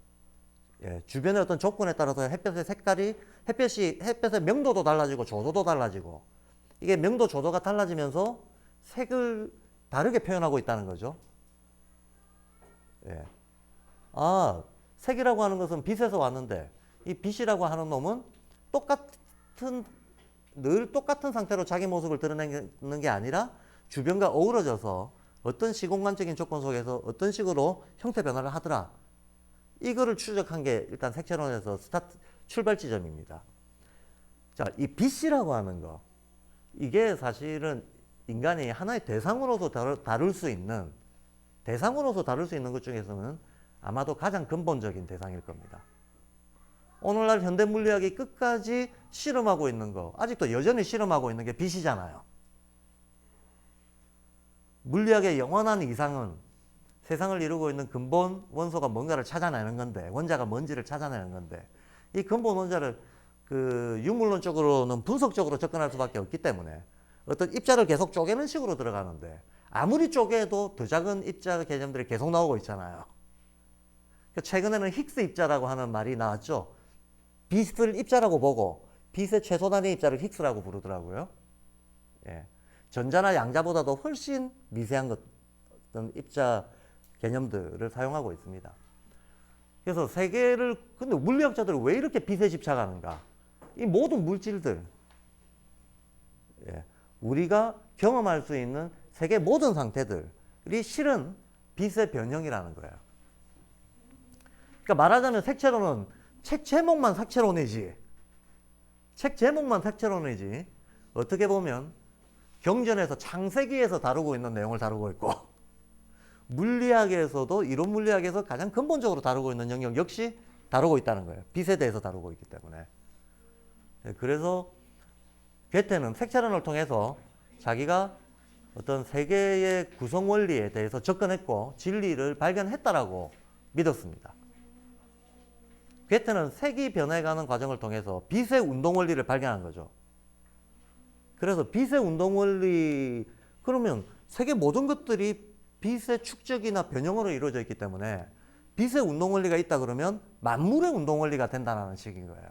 주변의 어떤 조건에 따라서 햇볕의 색깔이 햇볕의 명도도 달라지고 조도도 달라지고 이게 명도 조도가 달라지면서 색을 다르게 표현하고 있다는 거죠. 색이라고 하는 것은 빛에서 왔는데 이 빛이라고 하는 놈은 늘 똑같은 상태로 자기 모습을 드러내는 게 아니라 주변과 어우러져서 어떤 시공간적인 조건 속에서 어떤 식으로 형태 변화를 하더라. 이거를 추적한 게 일단 색채론에서 출발 지점입니다. 자, 이 빛이라고 하는 거, 이게 사실은 인간이 하나의 대상으로서 다룰 수 있는 것 중에서는 아마도 가장 근본적인 대상일 겁니다. 오늘날 현대 물리학이 끝까지 실험하고 있는 거, 아직도 여전히 실험하고 있는 게 빛이잖아요. 물리학의 영원한 이상은 세상을 이루고 있는 근본 원소가 뭔가를 찾아내는 건데, 원자가 뭔지를 찾아내는 건데, 이 근본 원자를 유물론적으로는 분석적으로 접근할 수밖에 없기 때문에 어떤 입자를 계속 쪼개는 식으로 들어가는데, 아무리 쪼개도 더 작은 입자 개념들이 계속 나오고 있잖아요. 최근에는 힉스 입자라고 하는 말이 나왔죠. 빛을 입자라고 보고 빛의 최소 단위 입자를 힉스라고 부르더라고요. 전자나 양자보다도 훨씬 미세한 어떤 입자 개념들을 사용하고 있습니다. 그래서 근데 물리학자들은 왜 이렇게 빛에 집착하는가? 이 모든 물질들, 우리가 경험할 수 있는 세계 모든 상태들이 실은 빛의 변형이라는 거예요. 그러니까 말하자면 색채론은 책 제목만 색채론이지. 어떻게 보면 경전에서 창세기에서 다루고 있는 내용을 다루고 있고 물리학에서도 이론 물리학에서 가장 근본적으로 다루고 있는 영역 역시 다루고 있다는 거예요. 빛에 대해서 다루고 있기 때문에. 그래서 괴테는 색채론을 통해서 자기가 어떤 세계의 구성 원리에 대해서 접근했고 진리를 발견했다라고 믿었습니다. 괴테는 색이 변해가는 과정을 통해서 빛의 운동 원리를 발견한 거죠. 그래서 빛의 운동 원리, 그러면 세계 모든 것들이 빛의 축적이나 변형으로 이루어져 있기 때문에 빛의 운동 원리가 있다 그러면 만물의 운동 원리가 된다는 식인 거예요.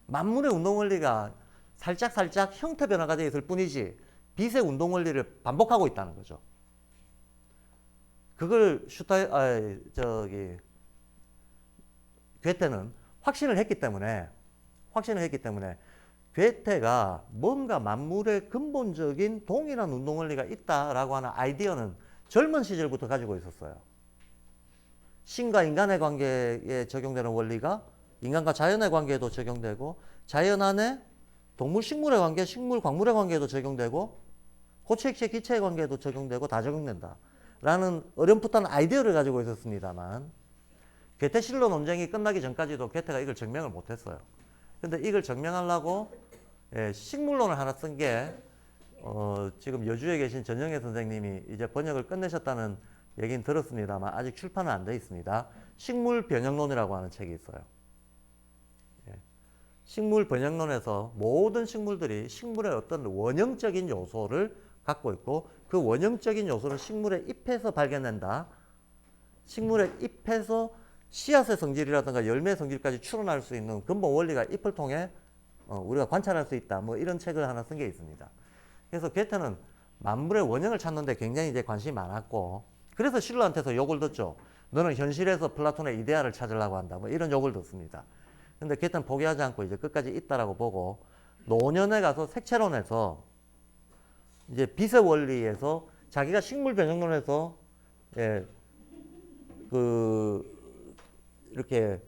만물의 운동 원리가 살짝 형태 변화가 되어 있을 뿐이지 빛의 운동 원리를 반복하고 있다는 거죠. 그걸 괴테는 확신을 했기 때문에 괴테가 뭔가 만물의 근본적인 동일한 운동 원리가 있다라고 하는 아이디어는 젊은 시절부터 가지고 있었어요. 신과 인간의 관계에 적용되는 원리가 인간과 자연의 관계에도 적용되고, 자연 안에 동물 식물의 관계, 식물 광물의 관계에도 적용되고, 고체액체 기체의 관계에도 적용되고 다 적용된다 라는 어렴풋한 아이디어를 가지고 있었습니다만, 괴테실로 논쟁이 끝나기 전까지도 괴테가 이걸 증명을 못했어요. 근데 이걸 증명하려고 식물론을 하나 쓴 게 지금 여주에 계신 전영애 선생님이 이제 번역을 끝내셨다는 얘기는 들었습니다만 아직 출판은 안 돼 있습니다. 식물 변형론이라고 하는 책이 있어요. 식물 변형론에서 모든 식물들이 식물의 어떤 원형적인 요소를 갖고 있고, 그 원형적인 요소를 식물의 잎에서 발견된다. 식물의 잎에서 씨앗의 성질이라든가 열매 성질까지 추론할 수 있는 근본 원리가 잎을 통해 우리가 관찰할 수 있다. 뭐 이런 책을 하나 쓴 게 있습니다. 그래서 괴테는 만물의 원형을 찾는데 굉장히 이제 관심이 많았고, 그래서 실로한테서 욕을 듣죠. 너는 현실에서 플라톤의 이데아를 찾으려고 한다. 뭐 이런 욕을 듣습니다. 근데 괴테는 포기하지 않고 이제 끝까지 있다라고 보고 노년에 가서 색채론에서 이제 빛의 원리에서 자기가 식물 변형론에서 예, 이렇게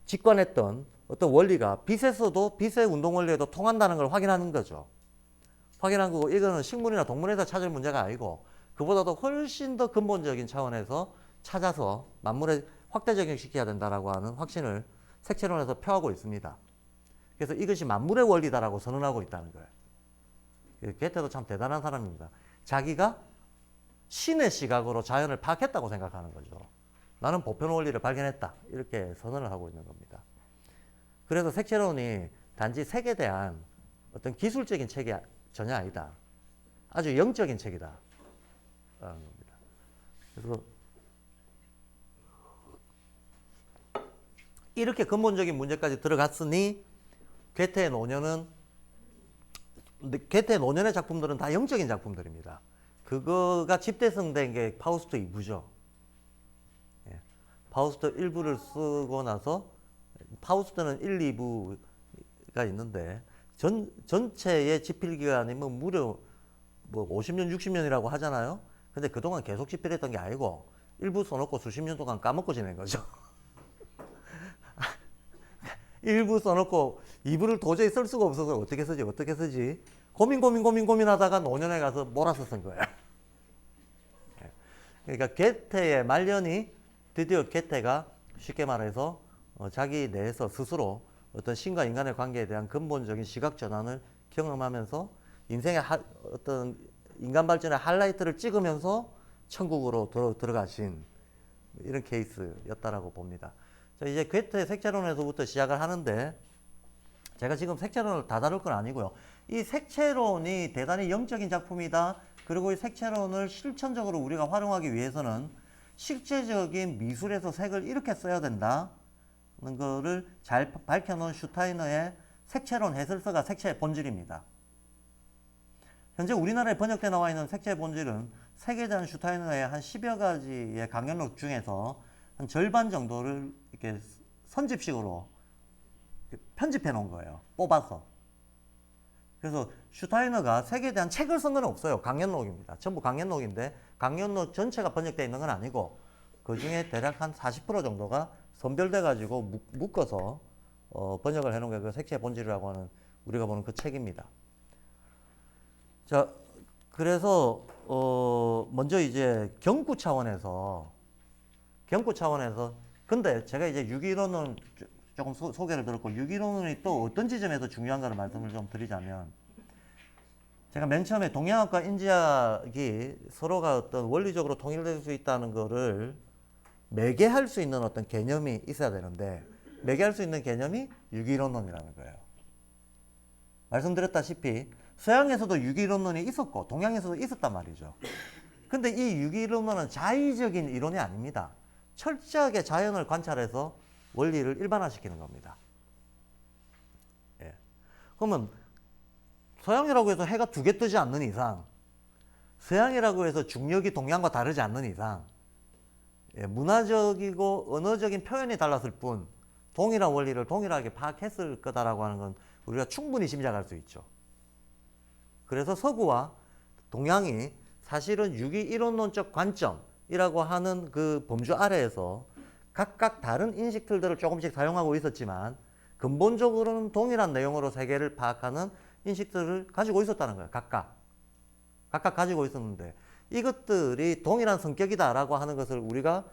직관했던 어떤 원리가 빛에서도 빛의 운동 원리에도 통한다는 걸 확인하는 거죠. 확인한 거고, 이거는 식물이나 동물에서 찾을 문제가 아니고 그보다도 훨씬 더 근본적인 차원에서 찾아서 만물에 확대 적용시켜야 된다라고 하는 확신을 색채론에서 표하고 있습니다. 그래서 이것이 만물의 원리다라고 선언하고 있다는 거예요. 괴테도 참 대단한 사람입니다. 자기가 신의 시각으로 자연을 파악했다고 생각하는 거죠. 나는 보편 원리를 발견했다. 이렇게 선언을 하고 있는 겁니다. 그래서 색채론이 단지 색에 대한 어떤 기술적인 책이 전혀 아니다. 아주 영적인 책이다. 라는 겁니다. 그래서 이렇게 근본적인 문제까지 들어갔으니 괴테의 노년의 작품들은 다 영적인 작품들입니다. 그거가 집대성된 게 파우스트 2부죠. 예. 파우스트 1부를 쓰고 나서 파우스트는 1, 2부가 있는데 전체의 집필기간이 뭐 무려 뭐 50년, 60년이라고 하잖아요. 근데 그동안 계속 집필했던 게 아니고 1부 써놓고 수십 년 동안 까먹고 지낸 거죠. 1부 써놓고 2부를 도저히 쓸 수가 없어서 어떻게 쓰지? 고민하다가 노년에 가서 몰아서 쓴 거예요. 그러니까 괴테의 말년이 드디어 괴테가 쉽게 말해서 자기 내에서 스스로 어떤 신과 인간의 관계에 대한 근본적인 시각 전환을 경험하면서 인생의 어떤 인간 발전의 하이라이트를 찍으면서 천국으로 들어가신 이런 케이스였다라고 봅니다. 자, 이제 괴테 색채론에서부터 시작을 하는데, 제가 지금 색채론을 다 다룰 건 아니고요. 이 색채론이 대단히 영적인 작품이다. 그리고 이 색채론을 실천적으로 우리가 활용하기 위해서는 실제적인 미술에서 색을 이렇게 써야 된다는 거를 잘 밝혀놓은 슈타이너의 색채론 해설서가 색채의 본질입니다. 현재 우리나라에 번역돼 나와 있는 색채의 본질은 색에 대한 슈타이너의 한 10여 가지의 강연록 중에서 한 절반 정도를 이렇게 선집식으로 편집해 놓은 거예요. 뽑아서. 그래서 슈타이너가 색에 대한 책을 쓴 건 없어요. 강연록입니다. 전부 강연록인데 강연록 전체가 번역되어 있는 건 아니고 그 중에 대략 한 40% 정도가 선별돼 가지고 묶어서 번역을 해놓은 게 그 색채의 본질이라고 하는 우리가 보는 그 책입니다. 자, 그래서 먼저 이제 경구 차원에서 근데 제가 이제 유기론은 조금 소개를 들었고, 유기론이 또 어떤 지점에서 중요한가를 말씀을 좀 드리자면, 제가 맨 처음에 동양학과 인지학이 서로가 어떤 원리적으로 통일될 수 있다는 거를 매개할 수 있는 어떤 개념이 있어야 되는데, 매개할 수 있는 개념이 유기론론이라는 거예요. 말씀드렸다시피 서양에서도 유기론론이 있었고 동양에서도 있었단 말이죠. 근데 이 유기론론은 자의적인 이론이 아닙니다. 철저하게 자연을 관찰해서 원리를 일반화시키는 겁니다. 예. 그러면 서양이라고 해서 해가 두 개 뜨지 않는 이상, 서양이라고 해서 중력이 동양과 다르지 않는 이상, 예, 문화적이고 언어적인 표현이 달랐을 뿐 동일한 원리를 동일하게 파악했을 거다라고 하는 건 우리가 충분히 짐작할 수 있죠. 그래서 서구와 동양이 사실은 유기 이론론적 관점이라고 하는 그 범주 아래에서 각각 다른 인식 틀들을 조금씩 사용하고 있었지만 근본적으로는 동일한 내용으로 세계를 파악하는 인식들을 가지고 있었다는 거예요. 각각 가지고 있었는데 이것들이 동일한 성격이다라고 하는 것을 우리가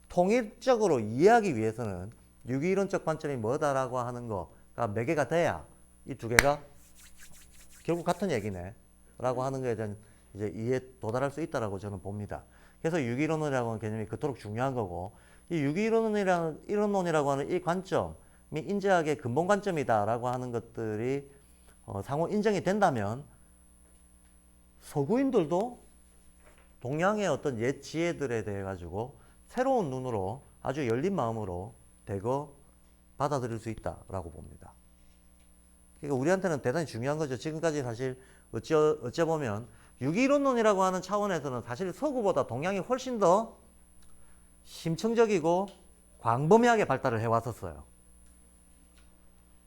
통일적으로 이해하기 위해서는 유기이론적 관점이 뭐다라고 하는 거가 매개가 돼야 이 두 개가 결국 같은 얘기네 라고 하는 것에 대한 이제 이해에 도달할 수 있다라고 저는 봅니다. 그래서 유기이론이라고 하는 개념이 그토록 중요한 거고, 이 유기이론이라고 하는 이 관점이 인지학의 근본 관점이다라고 하는 것들이 상호 인정이 된다면 서구인들도 동양의 어떤 옛 지혜들에 대해 가지고 새로운 눈으로 아주 열린 마음으로 대거 받아들일 수 있다라고 봅니다. 그러니까 우리한테는 대단히 중요한 거죠. 지금까지 사실 어째 보면 유기이론론이라고 하는 차원에서는 사실 서구보다 동양이 훨씬 더 심층적이고 광범위하게 발달을 해왔었어요.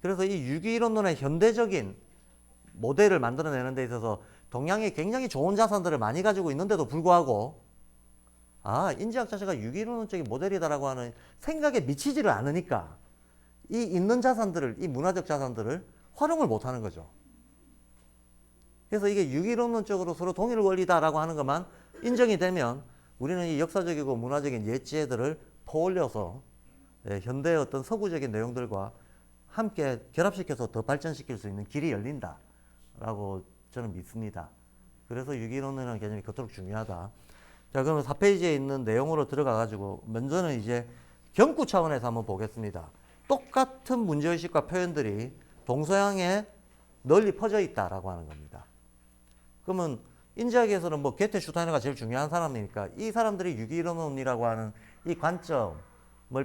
그래서 이 유기이론론의 현대적인 모델을 만들어내는 데 있어서 동양이 굉장히 좋은 자산들을 많이 가지고 있는데도 불구하고 인지학 자체가 유기이론론적인 모델이다라고 하는 생각에 미치지를 않으니까 이 있는 자산들을, 이 문화적 자산들을 활용을 못하는 거죠. 그래서 이게 유기이론론적으로 서로 동일 원리다라고 하는 것만 인정이 되면 우리는 이 역사적이고 문화적인 옛 지혜들을 퍼올려서 현대의 어떤 서구적인 내용들과 함께 결합시켜서 더 발전시킬 수 있는 길이 열린다라고 저는 믿습니다. 그래서 유기이론론이라는 개념이 그토록 중요하다. 자, 그러면 4페이지에 있는 내용으로 들어가가지고 먼저는 이제 경구 차원에서 한번 보겠습니다. 똑같은 문제의식과 표현들이 동서양에 널리 퍼져 있다라고 하는 겁니다. 그러면 인지학에서는 뭐 게테, 슈타이너가 제일 중요한 사람이니까 이 사람들이 유기이론론이라고 하는 이 관점을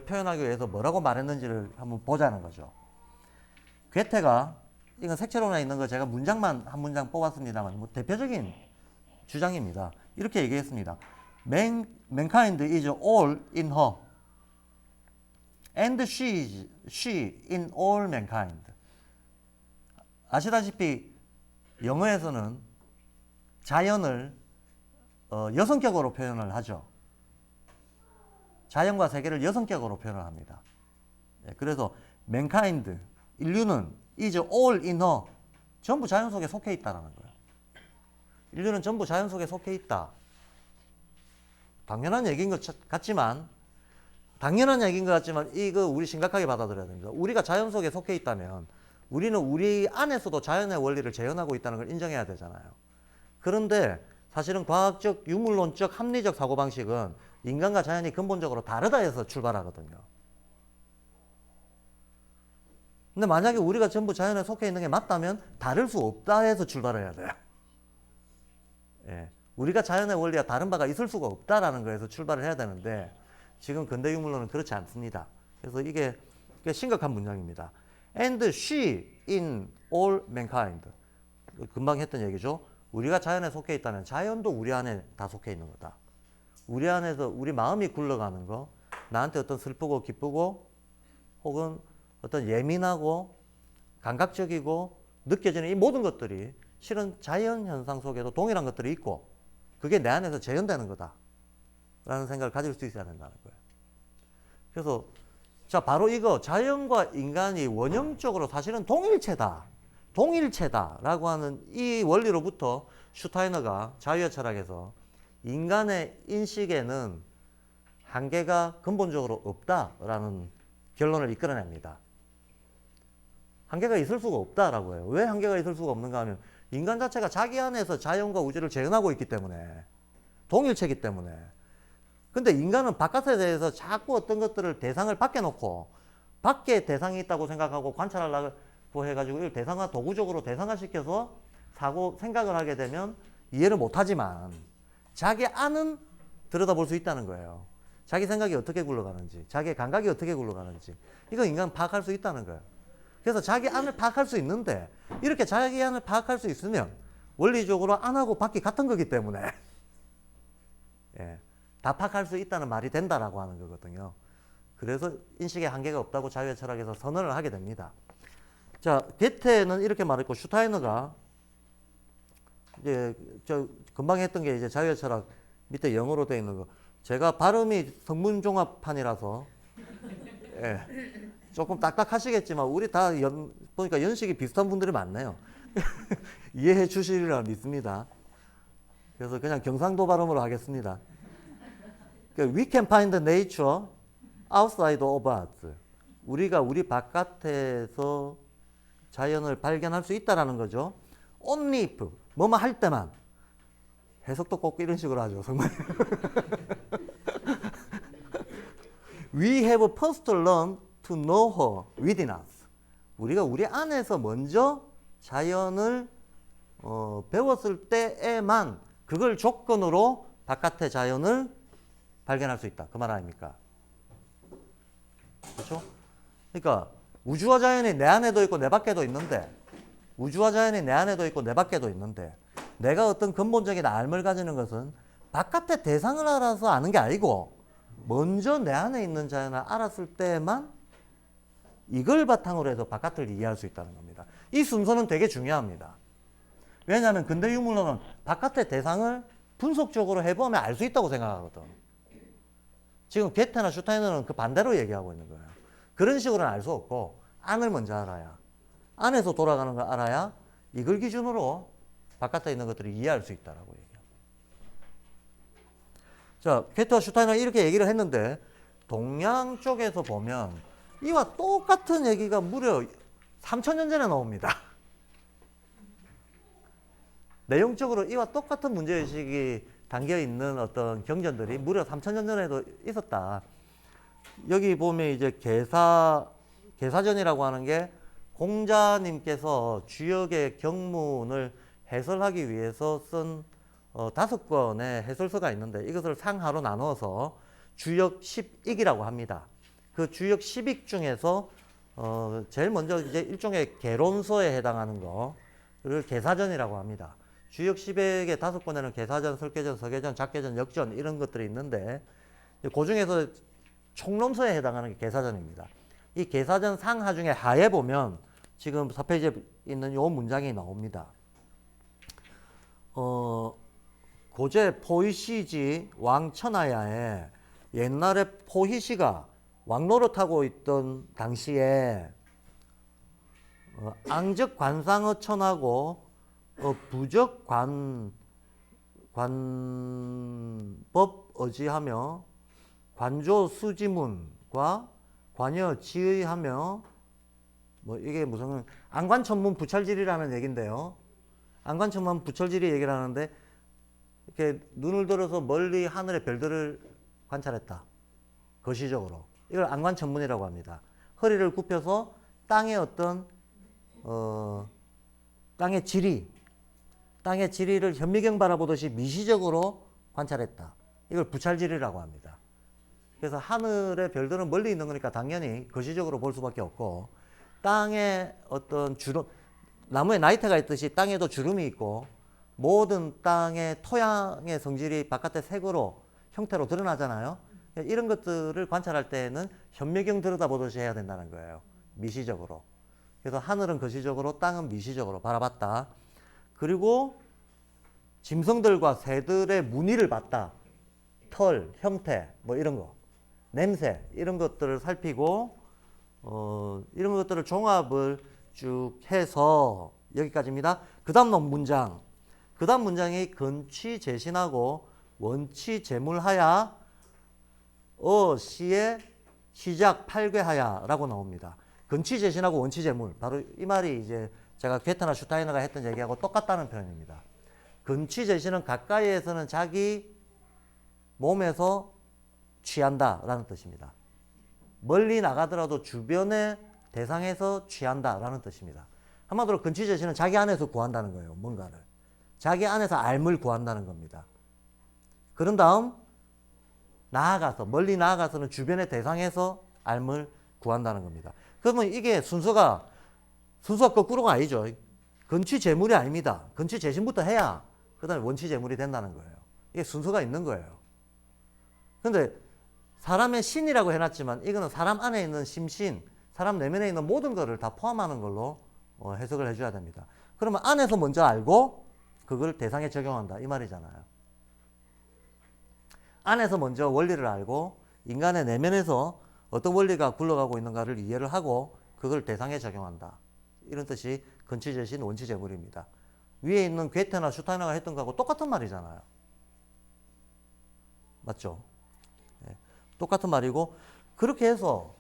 표현하기 위해서 뭐라고 말했는지를 한번 보자는 거죠. 게테가, 이건 색채로나 있는 거 제가 문장만 한 문장 뽑았습니다만 뭐 대표적인 주장입니다. 이렇게 얘기했습니다. Mankind is all in her and she in all mankind. 아시다시피 영어에서는 자연을 여성격으로 표현을 하죠. 자연과 세계를 여성격으로 표현을 합니다. 그래서 mankind, 인류는 is all in her, 전부 자연 속에 속해 있다라는 거예요. 인류는 전부 자연 속에 속해 있다. 당연한 얘기인 것 같지만 이거 우리 심각하게 받아들여야 됩니다. 우리가 자연 속에 속해 있다면 우리는 우리 안에서도 자연의 원리를 재현하고 있다는 걸 인정해야 되잖아요. 그런데 사실은 과학적, 유물론적, 합리적 사고방식은 인간과 자연이 근본적으로 다르다 해서 출발하거든요. 근데 만약에 우리가 전부 자연에 속해 있는 게 맞다면 다를 수 없다 해서 출발을 해야 돼요. 우리가 자연의 원리와 다른 바가 있을 수가 없다라는 거에서 출발을 해야 되는데 지금 근대 유물론은 그렇지 않습니다. 그래서 이게 심각한 문장입니다. And she in all mankind. 금방 했던 얘기죠. 우리가 자연에 속해 있다면 자연도 우리 안에 다 속해 있는 거다. 우리 안에서 우리 마음이 굴러가는 거, 나한테 어떤 슬프고 기쁘고 혹은 어떤 예민하고 감각적이고 느껴지는 이 모든 것들이 실은 자연 현상 속에도 동일한 것들이 있고 그게 내 안에서 재현되는 거다 라는 생각을 가질 수 있어야 된다는 거예요. 그래서 자, 바로 이거 자연과 인간이 원형적으로 사실은 동일체다 라고 하는 이 원리로부터 슈타이너가 자유의 철학에서 인간의 인식에는 한계가 근본적으로 없다라는 결론을 이끌어냅니다. 한계가 있을 수가 없다라고 해요. 왜 한계가 있을 수가 없는가 하면 인간 자체가 자기 안에서 자연과 우주를 재현하고 있기 때문에, 동일체이기 때문에. 근데 인간은 바깥에 대해서 자꾸 어떤 것들을 대상을 밖에 놓고 밖에 대상이 있다고 생각하고 관찰하려고 해가지고 이걸 대상화, 도구적으로 대상화시켜서 생각을 하게 되면 이해를 못하지만 자기 안은 들여다볼 수 있다는 거예요. 자기 생각이 어떻게 굴러가는지, 자기의 감각이 어떻게 굴러가는지 이거 인간 파악할 수 있다는 거예요. 그래서 자기 안을 파악할 수 있는데 이렇게 자기 안을 파악할 수 있으면 원리적으로 안하고 밖이 같은 거기 때문에 다 파악할 수 있다는 말이 된다라고 하는 거거든요. 그래서 인식에 한계가 없다고 자유의 철학에서 선언을 하게 됩니다. 자, 게테는 이렇게 말했고 슈타이너가 이제 저 금방 했던 게 이제 자유의 철학 밑에 영어로 되어 있는 거. 제가 발음이 성문종합판이라서 조금 딱딱하시겠지만 우리 다 보니까 연식이 비슷한 분들이 많네요. 이해해 주시리라 믿습니다. 그래서 그냥 경상도 발음으로 하겠습니다. We can find nature outside of us. 우리가 우리 바깥에서 자연을 발견할 수 있다라는 거죠. Only if, 뭐뭐 할 때만. 해석도 꼭 이런 식으로 하죠, 정말. We have first learned to know her within us. 우리가 우리 안에서 먼저 자연을 배웠을 때에만 그걸 조건으로 바깥의 자연을 발견할 수 있다. 그 말 아닙니까? 그렇죠? 그러니까 우주와 자연이 내 안에도 있고 내 밖에도 있는데, 우주와 자연이 내 안에도 있고 내 밖에도 있는데, 내가 어떤 근본적인 알을 가지는 것은 바깥의 대상을 알아서 아는 게 아니고 먼저 내 안에 있는 자연을 알았을 때만 이걸 바탕으로 해서 바깥을 이해할 수 있다는 겁니다. 이 순서는 되게 중요합니다. 왜냐하면 근대 유물론은 바깥의 대상을 분석적으로 해보면 알 수 있다고 생각하거든. 지금 게테나 슈타이너는 그 반대로 얘기하고 있는 거예요. 그런 식으로는 알 수 없고 안을 먼저 알아야, 안에서 돌아가는 걸 알아야 이걸 기준으로 바깥에 있는 것들을 이해할 수 있다라고 얘기해요. 자, 게테와 슈타이너는 이렇게 얘기를 했는데 동양 쪽에서 보면 이와 똑같은 얘기가 무려 3000년 전에 나옵니다. 내용적으로 이와 똑같은 문제의식이 담겨 있는 어떤 경전들이 무려 3000년 전에도 있었다. 여기 보면 이제 계사전이라고 하는 게 공자님께서 주역의 경문을 해설하기 위해서 쓴 5권의 해설서가 있는데 이것을 상하로 나누어서 주역 10익이라고 합니다. 그 주역 10익 중에서 제일 먼저 이제 일종의 개론서에 해당하는 거를 계사전이라고 합니다. 주역 10익의 5권에는 계사전, 설계전, 서계전, 작계전, 역전 이런 것들이 있는데 그 중에서 총론서에 해당하는 게 계사전입니다. 이 계사전 상하 중에 하에 보면 지금 4페이지에 있는 요 문장이 나옵니다. 고제 포이시지 왕 천하야에 옛날에 포희시가 왕노릇하고 있던 당시에 앙적 관상어 천하고 부적 관법 어지하며 관조 수지문과 관여 지의하며 뭐 이게 무슨 안관천문 부찰질이라는 얘긴데요. 안관천문 부찰질이 얘기를 하는데 이렇게 눈을 들어서 멀리 하늘의 별들을 관찰했다. 거시적으로. 이걸 안관천문이라고 합니다. 허리를 굽혀서 땅의 어떤 땅의 지리를 현미경 바라보듯이 미시적으로 관찰했다. 이걸 부찰질이라고 합니다. 그래서 하늘의 별들은 멀리 있는 거니까 당연히 거시적으로 볼 수밖에 없고 땅에 어떤 주름, 나무에 나이테가 있듯이 땅에도 주름이 있고 모든 땅의 토양의 성질이 바깥의 색으로 형태로 드러나잖아요. 이런 것들을 관찰할 때에는 현미경 들여다보듯이 해야 된다는 거예요. 미시적으로. 그래서 하늘은 거시적으로 땅은 미시적으로 바라봤다. 그리고 짐승들과 새들의 무늬를 봤다. 털, 형태 뭐 이런 거. 냄새 이런 것들을 살피고 이런 것들을 종합을 쭉 해서 여기까지입니다. 그 다음 문장. 그 다음 문장이 근취재신하고 원취재물하야 시의 시작 팔괴하야 라고 나옵니다. 근취재신하고 원취재물. 바로 이 말이 이제 제가 게테나 슈타이너가 했던 얘기하고 똑같다는 표현입니다. 근취재신은 가까이에서는 자기 몸에서 취한다 라는 뜻입니다. 멀리 나가더라도 주변의 대상에서 취한다 라는 뜻입니다. 한마디로 근취재신은 자기 안에서 구한다는 거예요. 뭔가를. 자기 안에서 알을 구한다는 겁니다. 그런 다음 나아가서 멀리 나아가서는 주변의 대상에서 알을 구한다는 겁니다. 그러면 이게 순서가 거꾸로가 아니죠. 근취재물이 아닙니다. 근취재신부터 해야 그 다음에 원취재물이 된다는 거예요. 이게 순서가 있는 거예요. 근데 사람의 신이라고 해놨지만 이거는 사람 안에 있는 심신, 사람 내면에 있는 모든 것을 다 포함하는 걸로 해석을 해줘야 됩니다. 그러면 안에서 먼저 알고 그걸 대상에 적용한다 이 말이잖아요. 안에서 먼저 원리를 알고 인간의 내면에서 어떤 원리가 굴러가고 있는가를 이해를 하고 그걸 대상에 적용한다. 이런 뜻이 근취재신 원취재물입니다. 위에 있는 괴테나 슈타이너가 했던 거하고 똑같은 말이잖아요. 맞죠? 네. 똑같은 말이고 그렇게 해서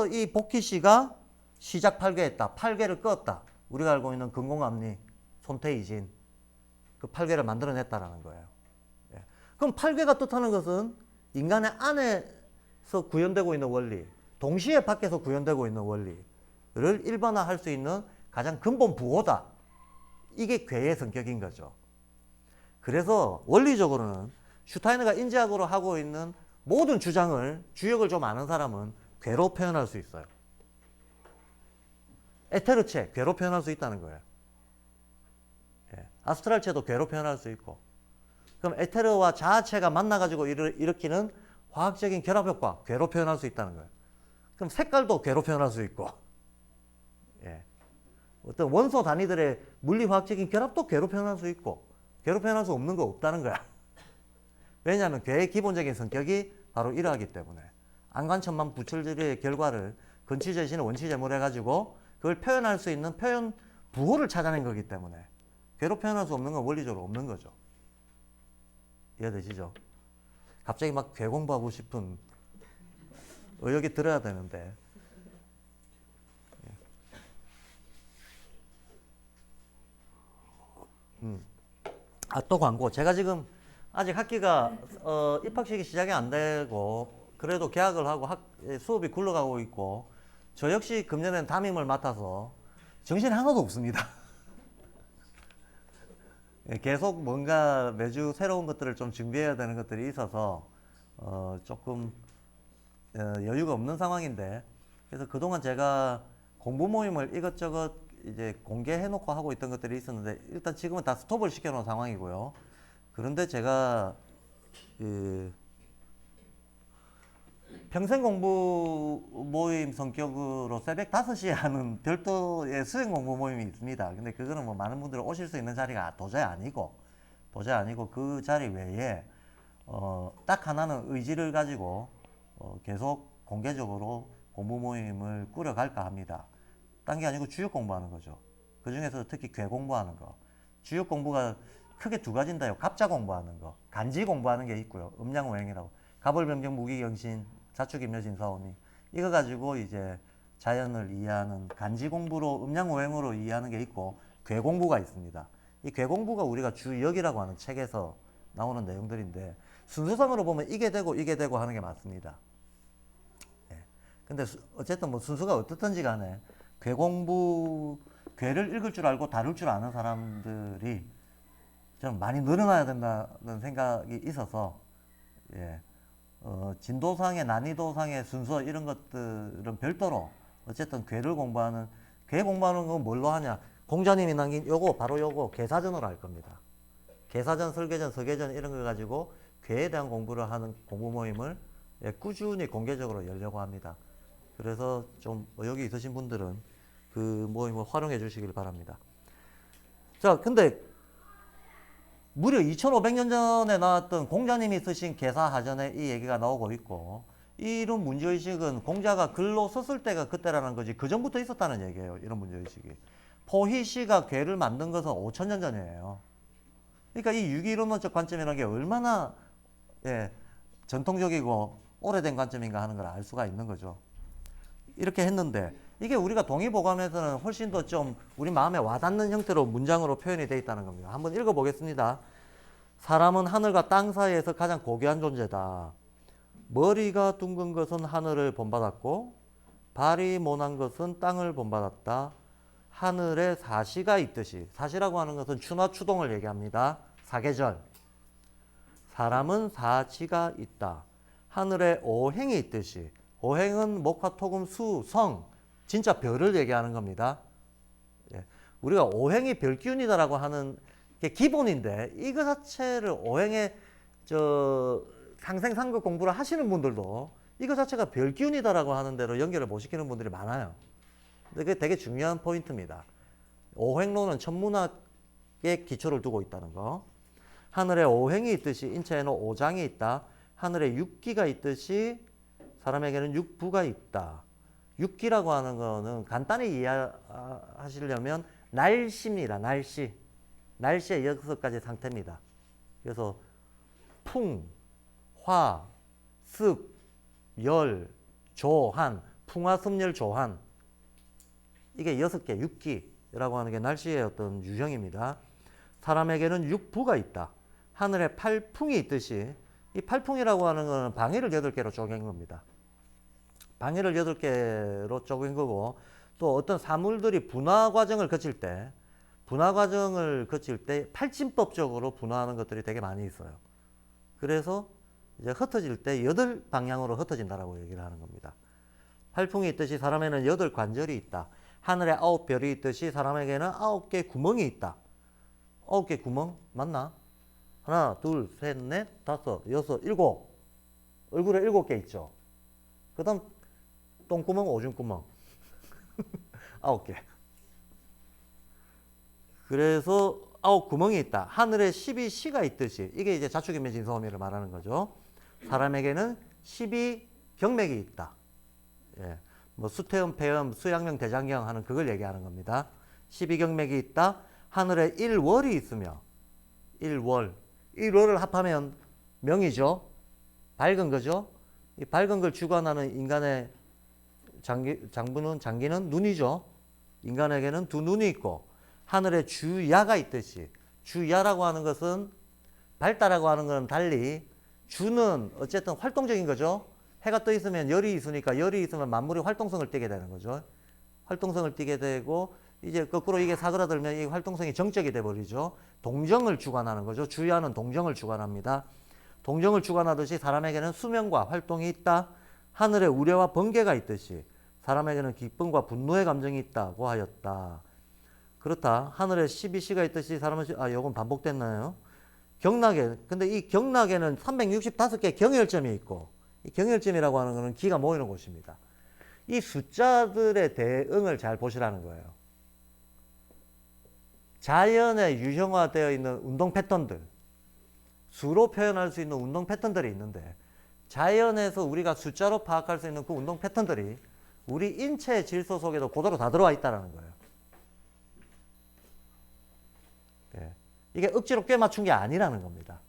이 복희씨가 시작 팔괴했다. 팔괴를 껐다. 우리가 알고 있는 근공압리, 손태이진 그 팔괴를 만들어냈다라는 거예요. 예. 그럼 팔괴가 뜻하는 것은 인간의 안에서 구현되고 있는 원리, 동시에 밖에서 구현되고 있는 원리를 일반화할 수 있는 가장 근본 부호다. 이게 괴의 성격인 거죠. 그래서 원리적으로는 슈타이너가 인지학으로 하고 있는 모든 주장을, 주역을 좀 아는 사람은 괴로 표현할 수 있어요. 에테르체, 괴로 표현할 수 있다는 거예요. 예. 아스트랄체도 괴로 표현할 수 있고. 그럼 에테르와 자아체가 만나가지고 일으키는 화학적인 결합 효과, 괴로 표현할 수 있다는 거예요. 그럼 색깔도 괴로 표현할 수 있고. 예. 어떤 원소 단위들의 물리화학적인 결합도 괴로 표현할 수 있고, 괴로 표현할 수 없는 거 없다는 거야. 왜냐하면 괴의 기본적인 성격이 바로 이러하기 때문에. 안관천만 부철들의 결과를 근치제시는 원치제물 해가지고 그걸 표현할 수 있는 표현 부호를 찾아낸 거기 때문에 괴로 표현할 수 없는 건 원리적으로 없는 거죠. 이해되시죠? 갑자기 막 괴 공부하고 싶은 의욕이 들어야 되는데. 또 광고. 제가 지금 아직 학기가 입학식이 시작이 안 되고 그래도 개학을 하고 수업이 굴러가고 있고 저 역시 금년에는 담임을 맡아서 정신이 하나도 없습니다. 계속 뭔가 매주 새로운 것들을 좀 준비해야 되는 것들이 있어서 조금 여유가 없는 상황인데, 그래서 그동안 제가 공부 모임을 이것저것 이제 공개해 놓고 하고 있던 것들이 있었는데 일단 지금은 다 스톱을 시켜 놓은 상황이고요. 그런데 제가 평생 공부 모임 성격으로 새벽 5시에 하는 별도의 수행 공부 모임이 있습니다. 근데 그거는 뭐 많은 분들이 오실 수 있는 자리가 도저히 아니고 그 자리 외에 딱 하나는 의지를 가지고 계속 공개적으로 공부 모임을 꾸려갈까 합니다. 딴 게 아니고 주역 공부하는 거죠. 그 중에서 특히 괴 공부하는 거. 주역 공부가 크게 두 가지인데요. 갑자 공부하는 거, 간지 공부하는 게 있고요. 음양오행이라고. 가벌병정 무기경신 자축임묘진사오미, 이거 가지고 이제 자연을 이해하는 간지 공부로 음양오행으로 이해하는 게 있고, 괴 공부가 있습니다. 이 괴 공부가 우리가 주역이라고 하는 책에서 나오는 내용들인데 순서상으로 보면 이게 되고 하는 게 맞습니다. 예. 근데 어쨌든 뭐 순서가 어떻든지 간에 괴 공부, 괴를 읽을 줄 알고 다룰 줄 아는 사람들이 좀 많이 늘어나야 된다는 생각이 있어서, 예. 진도상의 난이도상의 순서 이런 것들은 별도로 어쨌든 괴 공부하는 건 뭘로 하냐? 공자님이 남긴 바로 요거 괴사전으로 할 겁니다. 괴사전, 설계전, 서계전 이런 걸 가지고 괴에 대한 공부를 하는 공부 모임을 꾸준히 공개적으로 열려고 합니다. 그래서 좀 의욕이 있으신 분들은 그 모임을 활용해 주시길 바랍니다. 자, 근데 무려 2500년 전에 나왔던 공자님이 쓰신 계사하전에 이 얘기가 나오고 있고, 이런 문제의식은 공자가 글로 썼을 때가 그때라는 거지 그 전부터 있었다는 얘기예요. 이런 문제의식이. 포희씨가 괴를 만든 것은 5000년 전이에요. 그러니까 이 유기이론론적 관점이라는 게 얼마나 전통적이고 오래된 관점인가 하는 걸 알 수가 있는 거죠. 이렇게 했는데 이게 우리가 동의보감에서는 훨씬 더 좀 우리 마음에 와닿는 형태로 문장으로 표현이 되어 있다는 겁니다. 한번 읽어보겠습니다. 사람은 하늘과 땅 사이에서 가장 고귀한 존재다. 머리가 둥근 것은 하늘을 본받았고 발이 모난 것은 땅을 본받았다. 하늘에 사시가 있듯이, 사시라고 하는 것은 추나 추동을 얘기합니다. 사계절. 사람은 사지가 있다. 하늘에 오행이 있듯이, 오행은 목화, 토금, 수, 성, 진짜 별을 얘기하는 겁니다. 예. 우리가 오행이 별기운이다라고 하는 게 기본인데 이거 자체를 오행의 상생상극 공부를 하시는 분들도 이거 자체가 별기운이다라고 하는 대로 연결을 못 시키는 분들이 많아요. 근데 그게 되게 중요한 포인트입니다. 오행론은 천문학의 기초를 두고 있다는 거. 하늘에 오행이 있듯이 인체에는 오장이 있다. 하늘에 육기가 있듯이 사람에게는 육부가 있다. 육기라고 하는 거는 간단히 이해하시려면 날씨입니다. 날씨. 날씨의 6가지 상태입니다. 그래서 풍, 화, 습, 열, 조한, 풍화, 습, 열, 조한. 이게 6개, 육기라고 하는 게 날씨의 어떤 유형입니다. 사람에게는 육부가 있다. 하늘에 팔풍이 있듯이, 이 팔풍이라고 하는 거는 방해를 8개로 쪼갠 겁니다. 방해를 8개로 쪼갠 거고, 또 어떤 사물들이 분화 과정을 거칠 때 팔진법적으로 분화하는 것들이 되게 많이 있어요. 그래서 이제 흩어질 때 8방향으로 흩어진다라고 얘기를 하는 겁니다. 활풍이 있듯이 사람에는 8관절이 있다. 하늘에 9별이 있듯이 사람에게는 9개 구멍이 있다. 9개 구멍 맞나? 하나, 둘, 셋, 넷, 다섯, 여섯, 일곱. 얼굴에 7개 있죠. 그 다음 똥구멍, 오줌구멍 9개. 그래서 9구멍이 있다. 하늘에 12시가 있듯이 이게 이제 자축인면 진소호미를 말하는 거죠. 사람에게는 12경맥이 있다. 예. 뭐 수태음, 폐음, 수양명, 대장경 하는 그걸 얘기하는 겁니다. 12경맥이 있다. 하늘에 1월이 있으며 1월을 합하면 명이죠. 밝은 거죠. 이 밝은 걸 주관하는 인간의 장기는 눈이죠. 인간에게는 두 눈이 있고 하늘에 주야가 있듯이 주야라고 하는 것은 밝다라고 하는 것은 달리 주는 어쨌든 활동적인 거죠. 해가 떠 있으면 열이 있으니까 열이 있으면 만물이 활동성을 띠게 되는 거죠. 활동성을 띠게 되고 이제 거꾸로 이게 사그라들면 이 활동성이 정적이 돼 버리죠. 동정을 주관하는 거죠. 주야는 동정을 주관합니다. 동정을 주관하듯이 사람에게는 수명과 활동이 있다. 하늘에 우려와 번개가 있듯이 사람에게는 기쁨과 분노의 감정이 있다고 하였다. 그렇다. 하늘에 12시가 있듯이 사람은 요건 반복됐나요? 경락에 근데 이 경락에는 365개 경혈점이 있고 이 경혈점이라고 하는 것은 기가 모이는 곳입니다. 이 숫자들의 대응을 잘 보시라는 거예요. 자연에 유형화되어 있는 운동 패턴들, 수로 표현할 수 있는 운동 패턴들이 있는데 자연에서 우리가 숫자로 파악할 수 있는 그 운동 패턴들이 우리 인체의 질서 속에도 그대로 다 들어와 있다는 거예요. 예. 이게 억지로 꿰맞춘 게 아니라는 겁니다.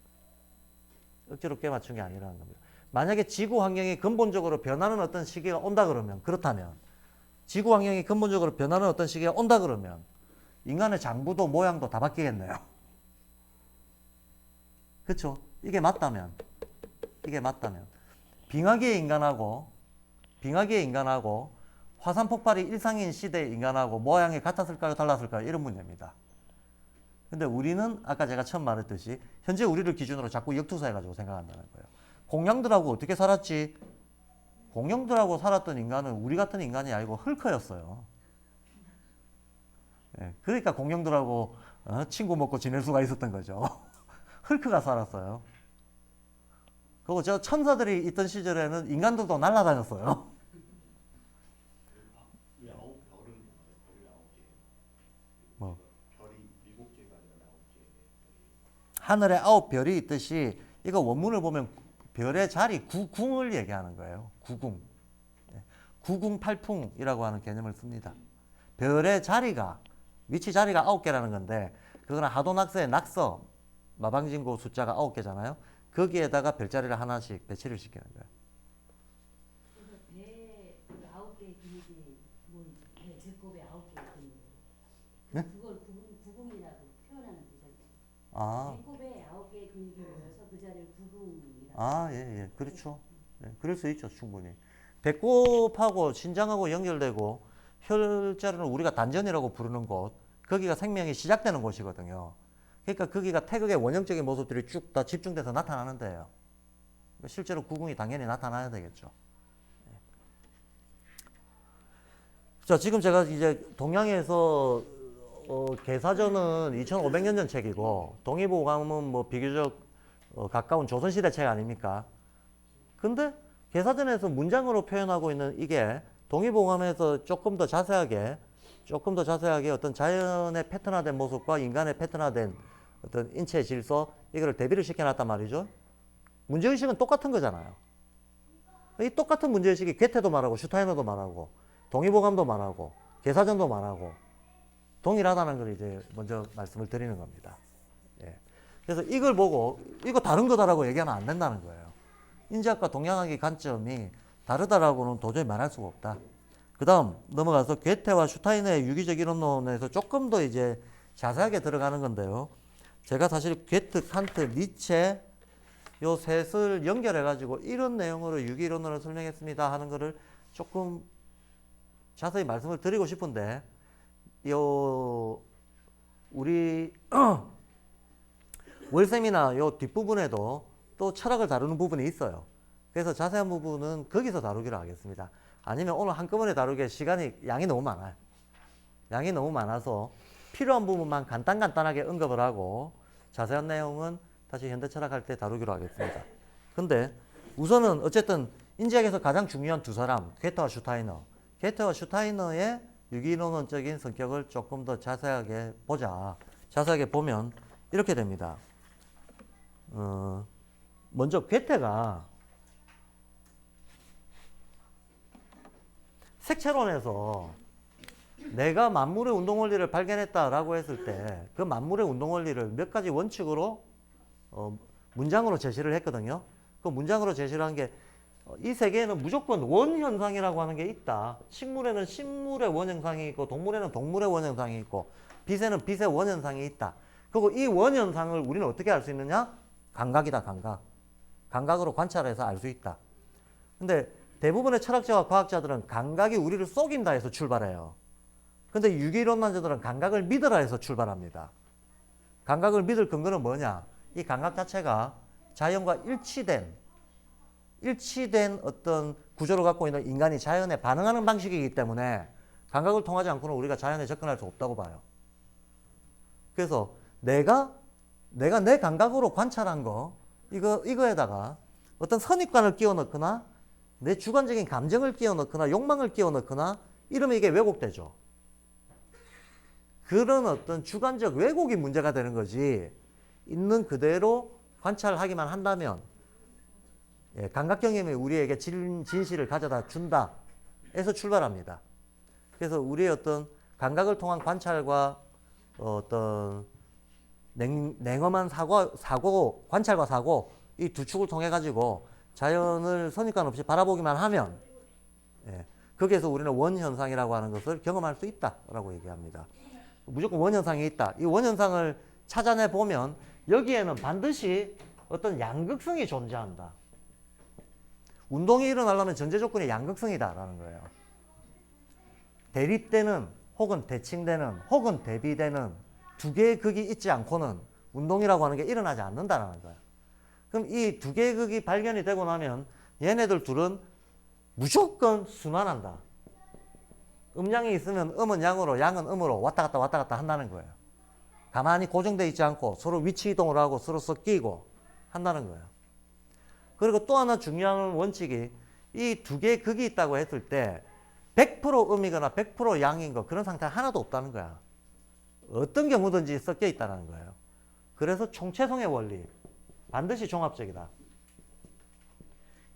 억지로 꿰맞춘 게 아니라는 겁니다. 만약에 지구 환경이 근본적으로 변하는 어떤 시기가 온다 그러면, 그렇다면 지구 환경이 근본적으로 변하는 어떤 시기가 온다 그러면 인간의 장부도 모양도 다 바뀌겠네요. 그렇죠? 이게 맞다면 빙하기의 인간하고 화산 폭발이 일상인 시대의 인간하고 모양이 같았을까요? 달랐을까요? 이런 문제입니다. 근데 우리는 아까 제가 처음 말했듯이 현재 우리를 기준으로 자꾸 역투사해가지고 생각한다는 거예요. 공룡들하고 어떻게 살았지? 공룡들하고 살았던 인간은 우리 같은 인간이 아니고 헐크였어요. 예, 그러니까 공룡들하고 친구 먹고 지낼 수가 있었던 거죠. 헐크가 살았어요. 그리고 저 천사들이 있던 시절에는 인간들도 날아다녔어요. 뭐. 하늘에 9별이 있듯이 이거 원문을 보면 별의 자리, 구궁을 얘기하는 거예요. 구궁. 구궁팔풍이라고 하는 개념을 씁니다. 별의 자리가, 위치 자리가 9개라는 건데 그거는 하도낙서의 낙서, 마방진고 숫자가 9개잖아요. 거기에다가 별자리를 하나씩 배치를 시키는 거예요. 그래서 배 9개의 근육이 뭐 배꼽에 9개의 근육. 네? 그걸 구궁이라고 표현하는 거죠. 아. 배꼽에 9개의 근육이 모여서 그 자리를 구궁이라고. 예. 그렇죠. 네, 그럴 수 있죠, 충분히. 배꼽하고 신장하고 연결되고 혈자리는 우리가 단전이라고 부르는 곳, 거기가 생명이 시작되는 곳이거든요. 그러니까 거기가 태극의 원형적인 모습들이 쭉 다 집중돼서 나타나는 데예요. 실제로 구궁이 당연히 나타나야 되겠죠. 자, 지금 제가 이제 동양에서 개사전은 2500년 전 책이고 동의보감은 뭐 비교적 가까운 조선시대 책 아닙니까? 근데 개사전에서 문장으로 표현하고 있는 이게 동의보감에서 조금 더 자세하게 어떤 자연의 패턴화된 모습과 인간의 패턴화된 어떤 인체의 질서 이거를 대비를 시켜놨단 말이죠. 문제의식은 똑같은 거잖아요. 이 똑같은 문제의식이 괴테도 말하고 슈타이너도 말하고 동의보감도 말하고 개사전도 말하고 동일하다는 걸 이제 먼저 말씀을 드리는 겁니다. 예. 그래서 이걸 보고 이거 다른 거다라고 얘기하면 안 된다는 거예요. 인지학과 동양학의 관점이 다르다라고는 도저히 말할 수가 없다. 그 다음 넘어가서 괴테와 슈타이너의 유기적 이론론에서 조금 더 이제 자세하게 들어가는 건데요. 제가 사실 괴테, 칸트, 니체 요 셋을 연결해 가지고 이런 내용으로 유기 이론론을 설명했습니다 하는 거를 조금 자세히 말씀을 드리고 싶은데 요 우리 월셈이나 요 뒷부분에도 또 철학을 다루는 부분이 있어요. 그래서 자세한 부분은 거기서 다루기로 하겠습니다. 아니면 오늘 한꺼번에 다루기에 양이 너무 많아요. 양이 너무 많아서 필요한 부분만 간단하게 언급을 하고 자세한 내용은 다시 현대철학 할 때 다루기로 하겠습니다. 근데 우선은 어쨌든 인지학에서 가장 중요한 두 사람, 게테와 슈타이너. 게테와 슈타이너의 유기론론적인 성격을 조금 더 자세하게 보자. 자세하게 보면 이렇게 됩니다. 먼저 게테가 색채론에서 내가 만물의 운동 원리를 발견했다라고 했을 때 그 만물의 운동 원리를 몇 가지 원칙으로 문장으로 제시를 했거든요. 그 문장으로 제시를 한 게 이 세계에는 무조건 원현상이라고 하는 게 있다. 식물에는 식물의 원현상이 있고 동물에는 동물의 원현상이 있고 빛에는 빛의 원현상이 있다. 그리고 이 원현상을 우리는 어떻게 알 수 있느냐? 감각이다, 감각. 감각으로 관찰해서 알 수 있다. 근데 대부분의 철학자와 과학자들은 감각이 우리를 속인다 해서 출발해요. 근데 유기론론자들은 감각을 믿으라 해서 출발합니다. 감각을 믿을 근거는 뭐냐? 이 감각 자체가 자연과 일치된 어떤 구조를 갖고 있는 인간이 자연에 반응하는 방식이기 때문에 감각을 통하지 않고는 우리가 자연에 접근할 수 없다고 봐요. 그래서 내가 내 감각으로 관찰한 거, 이거에다가 어떤 선입관을 끼워 넣거나 내 주관적인 감정을 끼워 넣거나 욕망을 끼워 넣거나 이러면 이게 왜곡되죠. 그런 어떤 주관적 왜곡이 문제가 되는 거지, 있는 그대로 관찰하기만 한다면 감각 경험이 우리에게 진실을 가져다 준다 에서 출발합니다. 그래서 우리의 어떤 감각을 통한 관찰과 어떤 냉엄한 사고, 관찰과 사고, 이 두 축을 통해 가지고 자연을 선입관 없이 바라보기만 하면 거기에서 우리는 원현상이라고 하는 것을 경험할 수 있다라고 얘기합니다. 무조건 원현상이 있다. 이 원현상을 찾아내 보면 여기에는 반드시 어떤 양극성이 존재한다. 운동이 일어나려면 전제 조건이 양극성이다라는 거예요. 대립되는 혹은 대칭되는 혹은 대비되는 두 개의 극이 있지 않고는 운동이라고 하는 게 일어나지 않는다라는 거예요. 그럼 이 두 개의 극이 발견이 되고 나면 얘네들 둘은 무조건 순환한다. 음양이 있으면 음은 양으로, 양은 음으로 왔다 갔다 한다는 거예요. 가만히 고정되어 있지 않고 서로 위치 이동을 하고 서로 섞이고 한다는 거예요. 그리고 또 하나 중요한 원칙이 이 두 개의 극이 있다고 했을 때 100% 음이거나 100% 양인 거 그런 상태가 하나도 없다는 거야. 어떤 경우든지 섞여 있다는 거예요. 그래서 총체성의 원리, 반드시 종합적이다.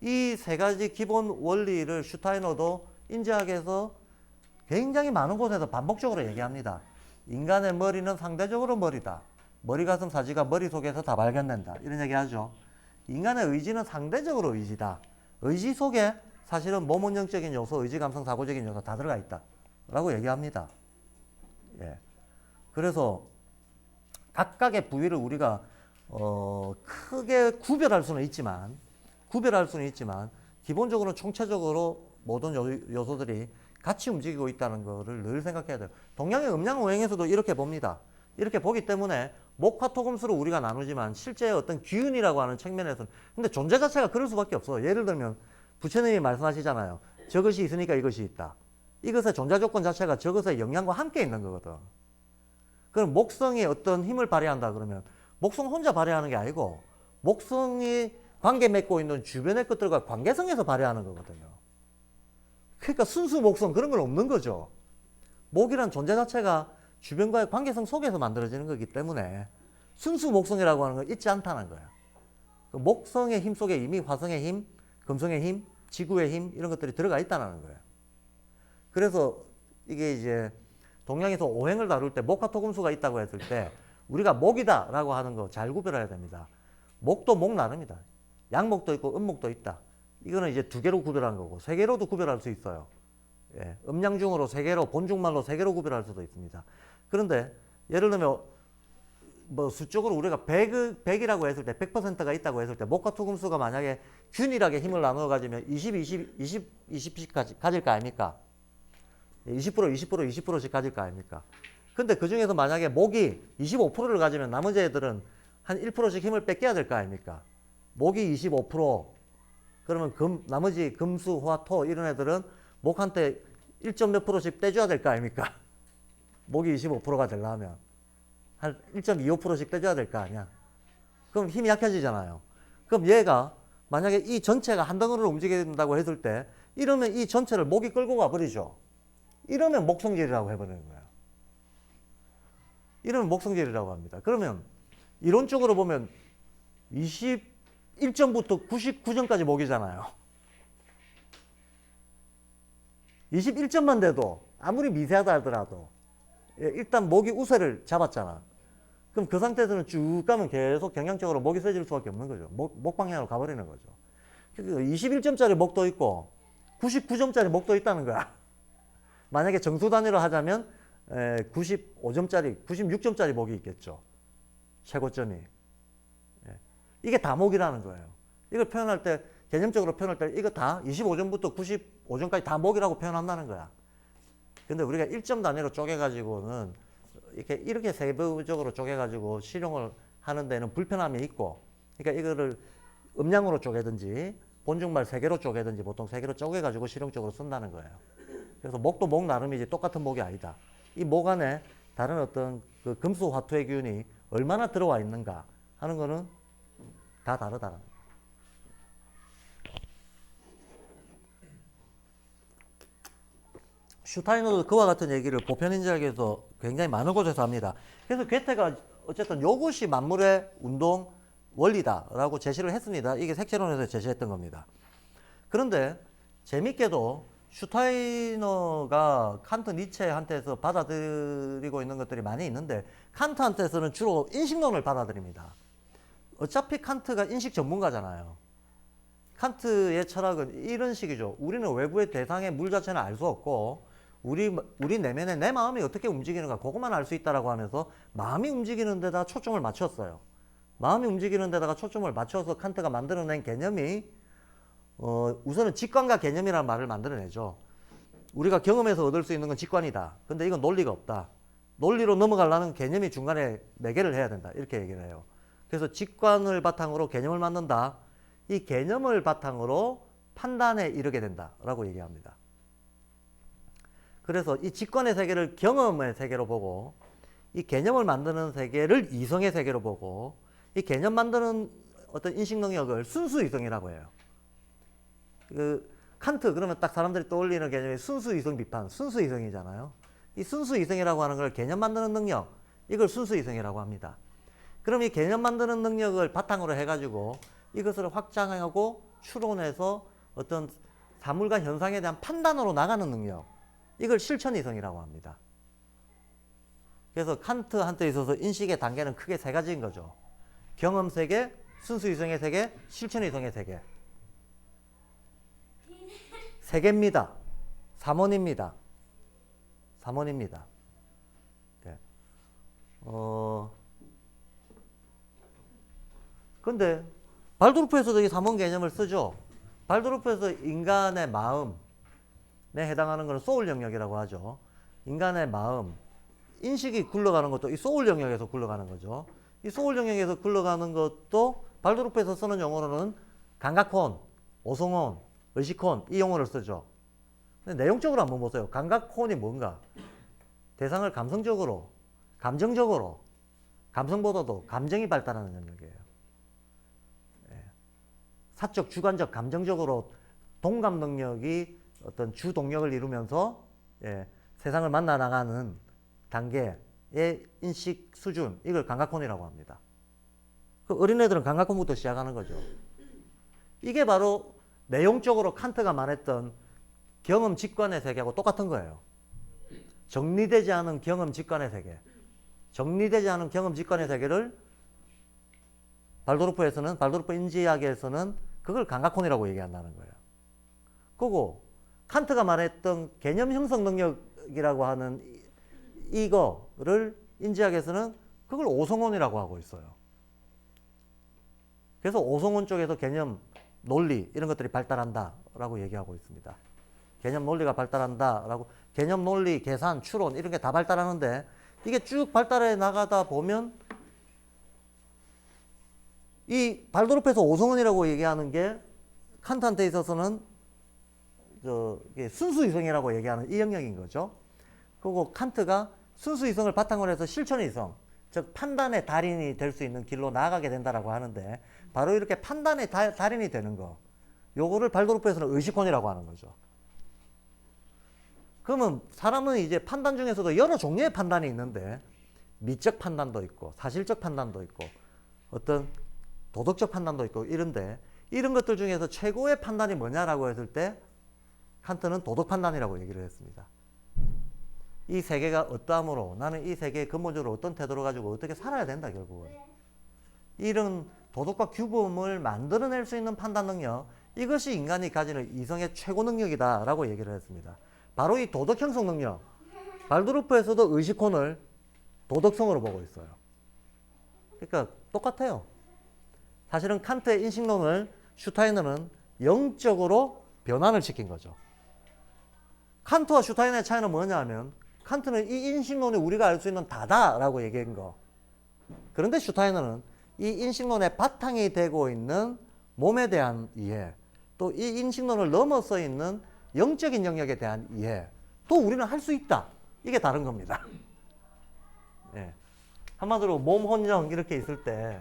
이 세 가지 기본 원리를 슈타이너도 인지학에서 굉장히 많은 곳에서 반복적으로 얘기합니다. 인간의 머리는 상대적으로 머리다. 머리, 가슴, 사지가 머릿속에서 다 발견된다. 이런 얘기 하죠. 인간의 의지는 상대적으로 의지다. 의지 속에 사실은 모문영적인 요소, 의지, 감성, 사고적인 요소 다 들어가 있다. 라고 얘기합니다. 예. 그래서 각각의 부위를 우리가 크게 구별할 수는 있지만 기본적으로 총체적으로 모든 요소들이 같이 움직이고 있다는 것을 늘 생각해야 돼요. 동양의 음양오행에서도 이렇게 봅니다. 이렇게 보기 때문에 목화 토금수로 우리가 나누지만 실제 어떤 기운이라고 하는 측면에서는 근데 존재 자체가 그럴 수밖에 없어. 예를 들면 부처님이 말씀하시잖아요. 저것이 있으니까 이것이 있다. 이것의 존재 조건 자체가 저것의 영향과 함께 있는 거거든. 그럼 목성이 어떤 힘을 발휘한다 그러면 목성 혼자 발휘하는 게 아니고 목성이 관계 맺고 있는 주변의 것들과 관계성에서 발휘하는 거거든요. 그러니까 순수 목성 그런 건 없는 거죠. 목이란 존재 자체가 주변과의 관계성 속에서 만들어지는 거기 때문에 순수 목성이라고 하는 건 있지 않다는 거예요. 그 목성의 힘 속에 이미 화성의 힘, 금성의 힘, 지구의 힘 이런 것들이 들어가 있다는 거예요. 그래서 이게 이제 동양에서 오행을 다룰 때 목화토금수가 있다고 했을 때 우리가 목이다라고 하는 거 잘 구별해야 됩니다. 목도 목 나름이다. 양목도 있고 음목도 있다. 이거는 이제 두 개로 구별한 거고 세 개로도 구별할 수 있어요. 예, 음양중으로 세 개로, 본중말로 세 개로 구별할 수도 있습니다. 그런데 예를 들면 뭐 수적으로 우리가 100이라고 했을 때 100%가 있다고 했을 때 목과 토금수가 만약에 균일하게 힘을 나누어 가지면 20씩 가질 거 아닙니까? 20%씩 가질 거 아닙니까? 근데 그 중에서 만약에 목이 25%를 가지면 나머지 애들은 한 1%씩 힘을 뺏겨야 될 거 아닙니까? 목이 25%, 그러면 나머지 금수, 화, 토 이런 애들은 목한테 1점 몇 프로씩 떼줘야 될 거 아닙니까? 목이 25%가 되려면 한 1.25%씩 떼줘야 될 거 아니야. 그럼 힘이 약해지잖아요. 그럼 얘가 만약에 이 전체가 한 덩어리로 움직인다고 했을 때 이러면 이 전체를 목이 끌고 가버리죠. 이러면 목성질이라고 해버리는 거예요. 이러면 목성질이라고 합니다. 그러면 이론적으로 보면 21점부터 99점까지 목이잖아요. 21점만 돼도 아무리 미세하다 하더라도 일단 목이 우세를 잡았잖아. 그럼 그 상태에서는 쭉 가면 계속 경향적으로 목이 세질 수밖에 없는 거죠. 목 방향으로 가버리는 거죠. 21점짜리 목도 있고 99점짜리 목도 있다는 거야. 만약에 정수 단위로 하자면 95점짜리, 96점짜리 목이 있겠죠. 최고점이. 이게 다 목이라는 거예요. 이걸 표현할 때, 개념적으로 표현할 때 이거 다 25점부터 95점까지 다 목이라고 표현한다는 거야. 근데 우리가 1점 단위로 쪼개가지고는 이렇게 세부적으로 쪼개가지고 실용을 하는 데는 불편함이 있고, 그러니까 이거를 음량으로 쪼개든지 본중말 3개로 쪼개든지 보통 3개로 쪼개가지고 실용적으로 쓴다는 거예요. 그래서 목도 목 나름이지 똑같은 목이 아니다. 이 목 안에 다른 어떤 그 금수 화투의 기운이 얼마나 들어와 있는가 하는 거는 다 다르다는 거예요. 슈타이너도 그와 같은 얘기를 보편인지학에서 굉장히 많은 곳에서 합니다. 그래서 괴테가 어쨌든 이것이 만물의 운동 원리다라고 제시를 했습니다. 이게 색채론에서 제시했던 겁니다. 그런데 재밌게도 슈타이너가 칸트, 니체한테서 받아들이고 있는 것들이 많이 있는데 칸트한테서는 주로 인식론을 받아들입니다. 어차피 칸트가 인식 전문가잖아요. 칸트의 철학은 이런 식이죠. 우리는 외부의 대상의 물 자체는 알 수 없고 우리 내면에 내 마음이 어떻게 움직이는가 그것만 알 수 있다라고 하면서 마음이 움직이는 데다 초점을 맞췄어요. 마음이 움직이는 데다가 초점을 맞춰서 칸트가 만들어낸 개념이 우선은 직관과 개념이라는 말을 만들어내죠. 우리가 경험해서 얻을 수 있는 건 직관이다. 근데 이건 논리가 없다. 논리로 넘어가려면 개념이 중간에 매개를 해야 된다. 이렇게 얘기를 해요. 그래서 직관을 바탕으로 개념을 만든다. 이 개념을 바탕으로 판단에 이르게 된다라고 얘기합니다. 그래서 이 직관의 세계를 경험의 세계로 보고 이 개념을 만드는 세계를 이성의 세계로 보고 이 개념 만드는 어떤 인식 능력을 순수 이성이라고 해요. 그 칸트 그러면 딱 사람들이 떠올리는 개념이 순수 이성 비판, 순수 이성이잖아요. 이 순수 이성이라고 하는 걸 개념 만드는 능력, 이걸 순수 이성이라고 합니다. 그럼 이 개념 만드는 능력을 바탕으로 해가지고 이것을 확장하고 추론해서 어떤 사물과 현상에 대한 판단으로 나가는 능력, 이걸 실천 이성이라고 합니다. 그래서 칸트한테 있어서 인식의 단계는 크게 3가지인 거죠. 경험 세계, 순수 이성의 세계, 실천 이성의 세계. 3개입니다. 3원입니다. 3원입니다. 네. 근데 발도르프에서도 이 3원 개념을 쓰죠. 발도르프에서 인간의 마음에 해당하는 것은 소울 영역이라고 하죠. 인간의 마음, 인식이 굴러가는 것도 이 소울 영역에서 굴러가는 거죠. 이 소울 영역에서 굴러가는 것도 발도르프에서 쓰는 용어로는 감각혼, 오성혼, 의식혼 이 용어를 쓰죠. 근데 내용적으로 한번 보세요. 감각혼이 뭔가? 대상을 감성적으로, 감정적으로, 감성보다도 감정이 발달하는 영역이에요. 사적, 주관적, 감정적으로 동감 능력이 어떤 주 동력을 이루면서 세상을 만나 나가는 단계의 인식 수준, 이걸 감각혼이라고 합니다. 그 어린애들은 감각혼부터 시작하는 거죠. 이게 바로 내용적으로 칸트가 말했던 경험 직관의 세계하고 똑같은 거예요. 정리되지 않은 경험 직관의 세계. 정리되지 않은 경험 직관의 세계를 발도르프 인지학에서는 그걸 감각혼이라고 얘기한다는 거예요. 그리고 칸트가 말했던 개념 형성 능력이라고 하는 이거를 인지학에서는 그걸 오성혼이라고 하고 있어요. 그래서 오성혼 쪽에서 개념, 논리 이런 것들이 발달한다라고 얘기하고 있습니다. 개념 논리가 발달한다라고, 개념 논리, 계산, 추론 이런 게 다 발달하는데 이게 쭉 발달해 나가다 보면 이 발도르프에서 오성혼이라고 얘기하는 게 칸트한테 있어서는 이게 순수 이성이라고 얘기하는 이 영역인 거죠. 그리고 칸트가 순수 이성을 바탕으로 해서 실천 이성, 즉 판단의 달인이 될 수 있는 길로 나아가게 된다라고 하는데, 바로 이렇게 판단의 달인이 되는 거, 요거를 발도르프에서는 의식혼이라고 하는 거죠. 그러면 사람은 이제 판단 중에서도 여러 종류의 판단이 있는데, 미적 판단도 있고 사실적 판단도 있고 어떤 도덕적 판단도 있고 이런데, 이런 것들 중에서 최고의 판단이 뭐냐라고 했을 때 칸트는 도덕 판단이라고 얘기를 했습니다. 이 세계가 어떠함으로 나는 이 세계에 근본적으로 어떤 태도를 가지고 어떻게 살아야 된다. 결국은 이런 도덕과 규범을 만들어낼 수 있는 판단 능력, 이것이 인간이 가지는 이성의 최고 능력이다 라고 얘기를 했습니다. 바로 이 도덕 형성 능력, 발도르프에서도 의식혼을 도덕성으로 보고 있어요. 그러니까 똑같아요. 사실은 칸트의 인식론을 슈타이너는 영적으로 변환을 시킨 거죠. 칸트와 슈타이너의 차이는 뭐냐 하면, 칸트는 이 인식론이 우리가 알 수 있는 다다라고 얘기한 거. 그런데 슈타이너는 이 인식론의 바탕이 되고 있는 몸에 대한 이해, 또 이 인식론을 넘어서 있는 영적인 영역에 대한 이해, 또 우리는 할 수 있다. 이게 다른 겁니다. 예. 한마디로 몸, 혼, 영 이렇게 있을 때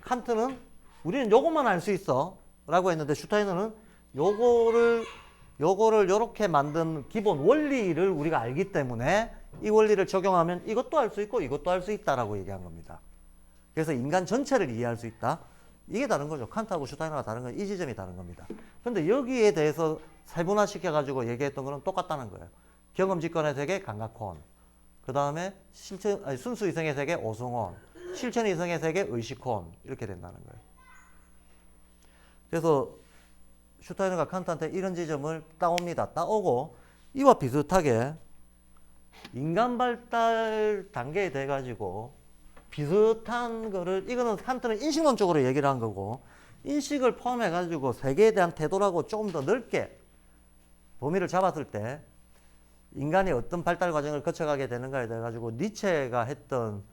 칸트는 우리는 요것만 알 수 있어 라고 했는데, 슈타이너는 요거를 요렇게 만든 기본 원리를 우리가 알기 때문에 이 원리를 적용하면 이것도 알 수 있고 이것도 알 수 있다라고 얘기한 겁니다. 그래서 인간 전체를 이해할 수 있다. 이게 다른 거죠. 칸트하고 슈타이너가 다른 건 이 지점이 다른 겁니다. 그런데 여기에 대해서 세분화시켜가지고 얘기했던 거는 똑같다는 거예요. 경험직관의 세계 감각혼, 그 다음에 순수 이성의 세계 오성혼, 실천 이성의 세계 의식혼, 이렇게 된다는 거예요. 그래서 슈타이너가 칸트한테 이런 지점을 따옵니다. 따오고 이와 비슷하게 인간 발달 단계에 돼 가지고 비슷한 거를, 이거는 칸트는 인식론적으로 얘기를 한 거고, 인식을 포함해 가지고 세계에 대한 태도라고 조금 더 넓게 범위를 잡았을 때 인간이 어떤 발달 과정을 거쳐가게 되는가에 대해 가지고 니체가 했던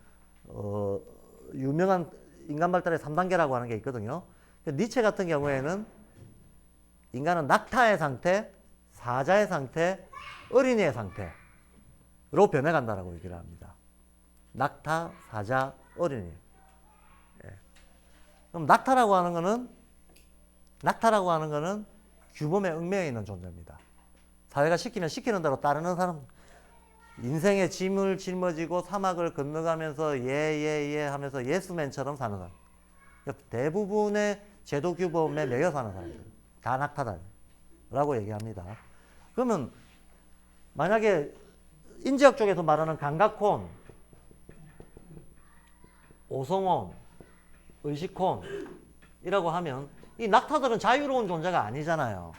유명한 인간 발달의 3단계라고 하는 게 있거든요. 니체 같은 경우에는 인간은 낙타의 상태, 사자의 상태, 어린이의 상태로 변해간다라고 얘기를 합니다. 낙타, 사자, 어린이. 예. 그럼 낙타라고 하는 거는 규범에 얽매여 있는 존재입니다. 사회가 시키면 시키는 대로 따르는 사람, 인생의 짐을 짊어지고 사막을 건너가면서 예 하면서 예스맨처럼 사는 사람. 대부분의 제도 규범에 매여 사는 사람들. 다 낙타다라고 얘기합니다. 그러면 만약에 인지학 쪽에서 말하는 감각혼, 오성혼, 의식혼이라고 하면 이 낙타들은 자유로운 존재가 아니잖아요.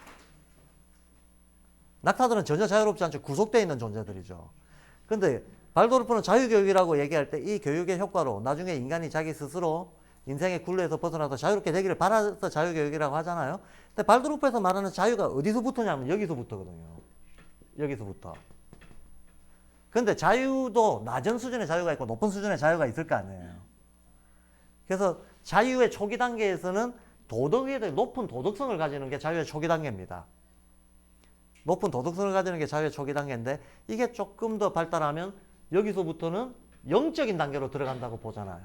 낙타들은 전혀 자유롭지 않죠. 구속되어 있는 존재들이죠. 근데 발도르프는 자유교육이라고 얘기할 때 이 교육의 효과로 나중에 인간이 자기 스스로 인생의 굴레에서 벗어나서 자유롭게 되기를 바라서 자유교육이라고 하잖아요. 근데 발도르프에서 말하는 자유가 어디서부터냐면 여기서부터거든요. 여기서부터. 근데 자유도 낮은 수준의 자유가 있고 높은 수준의 자유가 있을 거 아니에요. 그래서 자유의 초기 단계에서는 도덕에 대해 높은 도덕성을 가지는 게 자유의 초기 단계입니다. 높은 도덕성을 가지는 게 자유의 초기 단계인데, 이게 조금 더 발달하면 여기서부터는 영적인 단계로 들어간다고 보잖아요.